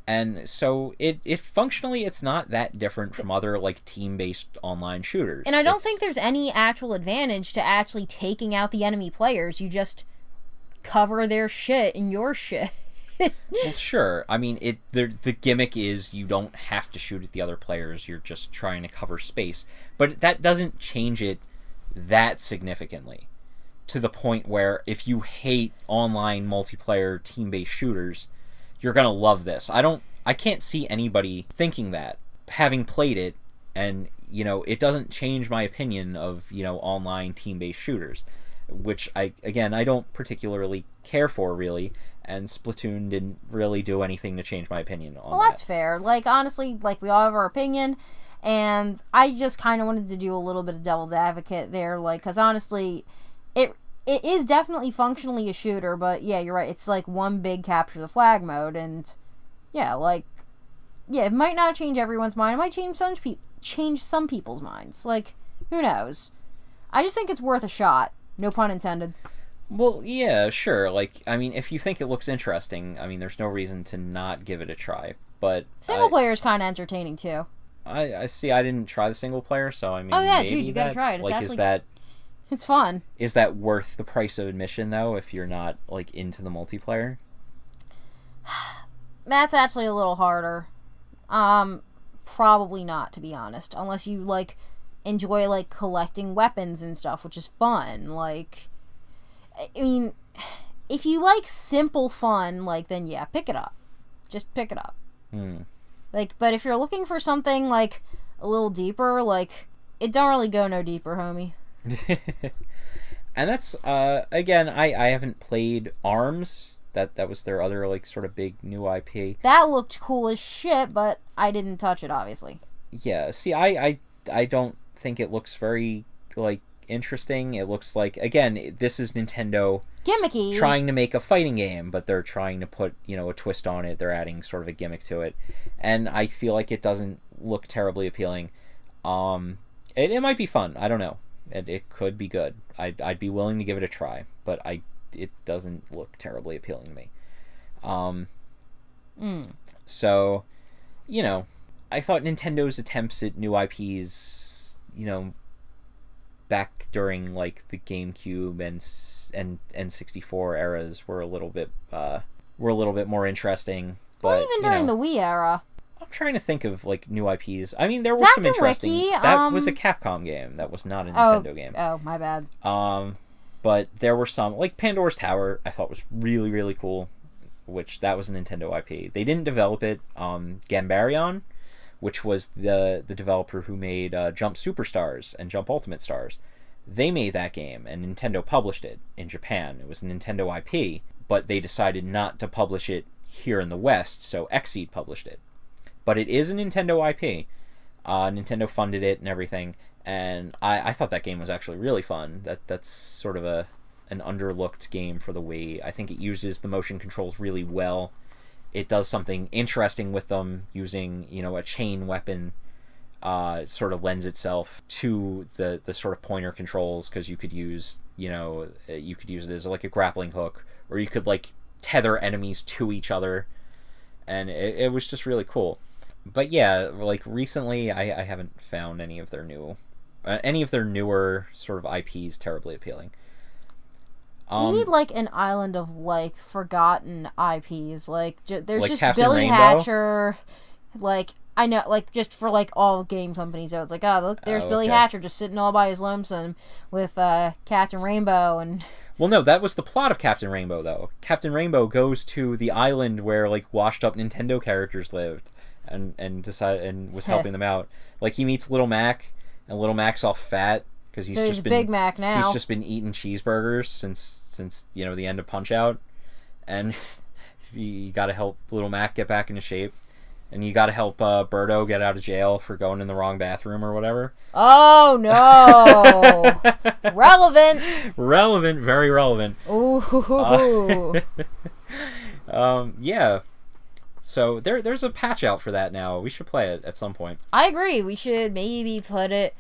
And so it functionally it's not that different from other like team-based online shooters. And I don't think there's any actual advantage to actually taking out the enemy players. You just cover their shit and your shit. Well, sure. I mean, the gimmick is you don't have to shoot at the other players. You're just trying to cover space. But that doesn't change it that significantly to the point where if you hate online multiplayer team-based shooters, you're going to love this. I can't see anybody thinking that, having played it, and, you know, it doesn't change my opinion of, you know, online team-based shooters, which, I don't particularly care for, really, and Splatoon didn't really do anything to change my opinion on that. Well, that's fair. Like, honestly, like, we all have our opinion, and I just kind of wanted to do a little bit of devil's advocate there, like, because honestly, it is definitely functionally a shooter, but yeah, you're right. It's like one big capture the flag mode, and yeah, like, yeah, it might not change everyone's mind. It might change some people's minds. Like, who knows? I just think it's worth a shot. No pun intended. Well, yeah, sure. Like, I mean, if you think it looks interesting, I mean, there's no reason to not give it a try. But single player is kind of entertaining too. I see. I didn't try the single player, so I mean, oh yeah, maybe dude, you gotta try it. It's like, actually, it's fun. Is that worth the price of admission though? If you're not like into the multiplayer, that's actually a little harder. Probably not, to be honest, unless you like enjoy like collecting weapons and stuff, which is fun. Like, I mean, if you like simple fun, like, then yeah, pick it up. Just pick it up. Like, but if you're looking for something like a little deeper, like, it don't really go no deeper, homie. And that's again, I haven't played ARMS. That was their other like sort of big new IP. That looked cool as shit, but I didn't touch it, obviously. Yeah, see, I don't think it looks very like interesting. It looks like, again, this is Nintendo gimmicky trying to make a fighting game, but they're trying to put, you know, a twist on it. They're adding sort of a gimmick to it, and I feel like it doesn't look terribly appealing. It might be fun. I don't know. It could be good. I'd be willing to give it a try, but it doesn't look terribly appealing to me. So, you know, I thought Nintendo's attempts at new IPs, you know, back during like the GameCube and N64 eras were a little bit more interesting. But well, even during the Wii era. I'm trying to think of like new IPs. I mean, there were Zack some and interesting. Wiki, that was a Capcom game. That was not a Nintendo game. Oh, my bad. But there were some, like Pandora's Tower, I thought was really, really cool, which that was a Nintendo IP. They didn't develop it. Gambarion, which was the developer who made Jump Superstars and Jump Ultimate Stars, they made that game, and Nintendo published it in Japan. It was a Nintendo IP, but they decided not to publish it here in the West, so Xseed published it. But it is a Nintendo IP. Nintendo funded it and everything, and I thought that game was actually really fun. That's sort of an underlooked game for the Wii. I think it uses the motion controls really well. It does something interesting with them, using, you know, a chain weapon. It sort of lends itself to the sort of pointer controls, because you could use, you know, you could use it as like a grappling hook, or you could like tether enemies to each other, and it was just really cool. But yeah, like recently, I haven't found any of their newer sort of IPs terribly appealing. You need like an island of like forgotten IPs. Like there's like just Captain Billy Rainbow? Hatcher. Like, I know, like, just for like all game companies, so it's like, oh, look, there's Billy Hatcher just sitting all by his lonesome with Captain Rainbow and. Well, no, that was the plot of Captain Rainbow, though. Captain Rainbow goes to the island where like washed up Nintendo characters lived, and was helping them out. Like, he meets Little Mac, and Little Mac's all fat because he's Big Mac now. He's just been eating cheeseburgers since you know, the end of Punch-Out, and you got to help Little Mac get back into shape. And you got to help Birdo get out of jail for going in the wrong bathroom or whatever. Oh, no. Relevant. Relevant. Very relevant. Ooh. Yeah. So there's a patch out for that now. We should play it at some point. I agree. We should maybe put it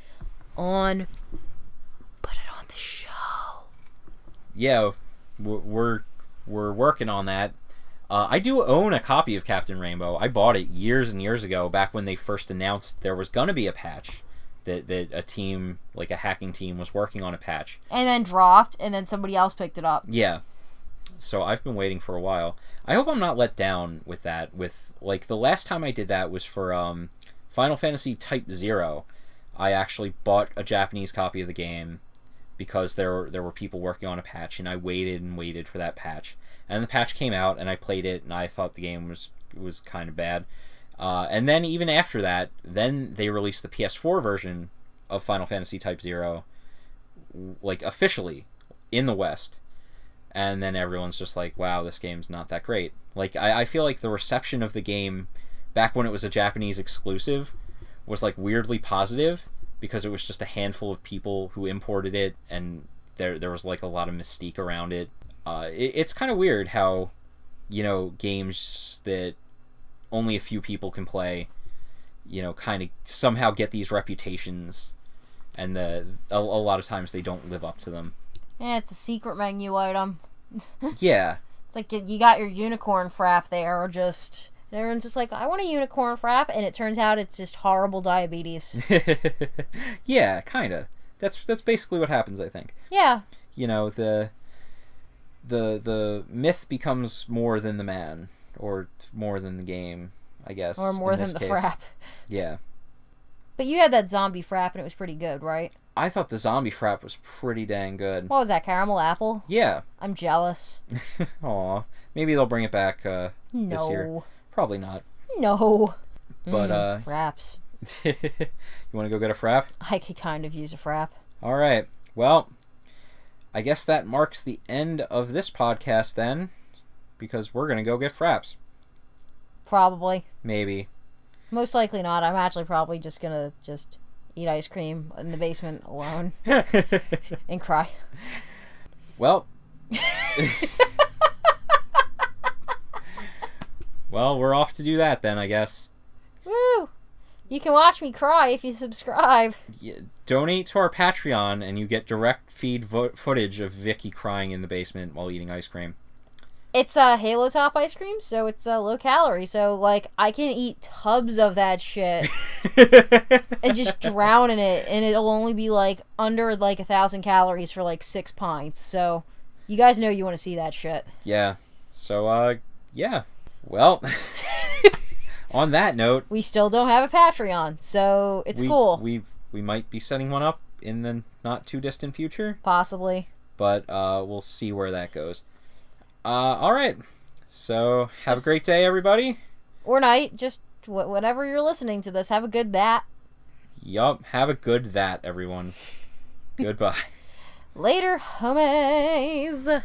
on the show. yeah, we're working on that. I do own a copy of Captain Rainbow. I bought it years and years ago, back when they first announced there was going to be a patch. That a team, like a hacking team, was working on a patch. And then dropped, and then somebody else picked it up. Yeah. So I've been waiting for a while. I hope I'm not let down with that. With, like, the last time I did that was for Final Fantasy Type 0. I actually bought a Japanese copy of the game because there were people working on a patch, and I waited and waited for that patch. And the patch came out, and I played it, and I thought the game was kind of bad. And then even after that, then they released the PS4 version of Final Fantasy Type 0, like, officially, in the West. And then everyone's just like, wow, this game's not that great. Like, I feel like the reception of the game, back when it was a Japanese exclusive, was, like, weirdly positive, because it was just a handful of people who imported it, and there was, like, a lot of mystique around it. It's kind of weird how, games that only a few people can play, kind of somehow get these reputations, and a lot of times they don't live up to them. Yeah, it's a secret menu item. Yeah. It's like you got your unicorn frap there, or just... everyone's just like, I want a unicorn frap, and it turns out it's just horrible diabetes. Yeah, kind of. That's basically what happens, I think. Yeah. The myth becomes more than the man, or more than the game, I guess. Or more than the frap. Yeah. But you had that zombie frap, and it was pretty good, right? I thought the zombie frap was pretty dang good. What was that, caramel apple? Yeah. I'm jealous. Aw. Maybe they'll bring it back this year. Probably not. No. But, fraps. You want to go get a frap? I could kind of use a frap. Alright. Well, I guess that marks the end of this podcast then, because we're going to go get fraps. Probably. Maybe. Most likely not. I'm actually probably just going to eat ice cream in the basement alone and cry. Well. Well, we're off to do that then, I guess. Woo! You can watch me cry if you subscribe. Yeah, donate to our Patreon and you get direct feed footage of Vicky crying in the basement while eating ice cream. It's a Halo Top ice cream, so it's low calorie. So, like, I can eat tubs of that shit and just drown in it, and it'll only be, like, under, like, 1,000 calories for, like, 6 pints. So, you guys know you want to see that shit. Yeah. So, yeah. Well, on that note... we still don't have a Patreon, so it's cool. We might be setting one up in the not-too-distant future. Possibly. But, we'll see where that goes. Alright. So, have a great day, everybody. Or night. Just whatever you're listening to this. Have a good that. Yup. Have a good that, everyone. Goodbye. Later, homies.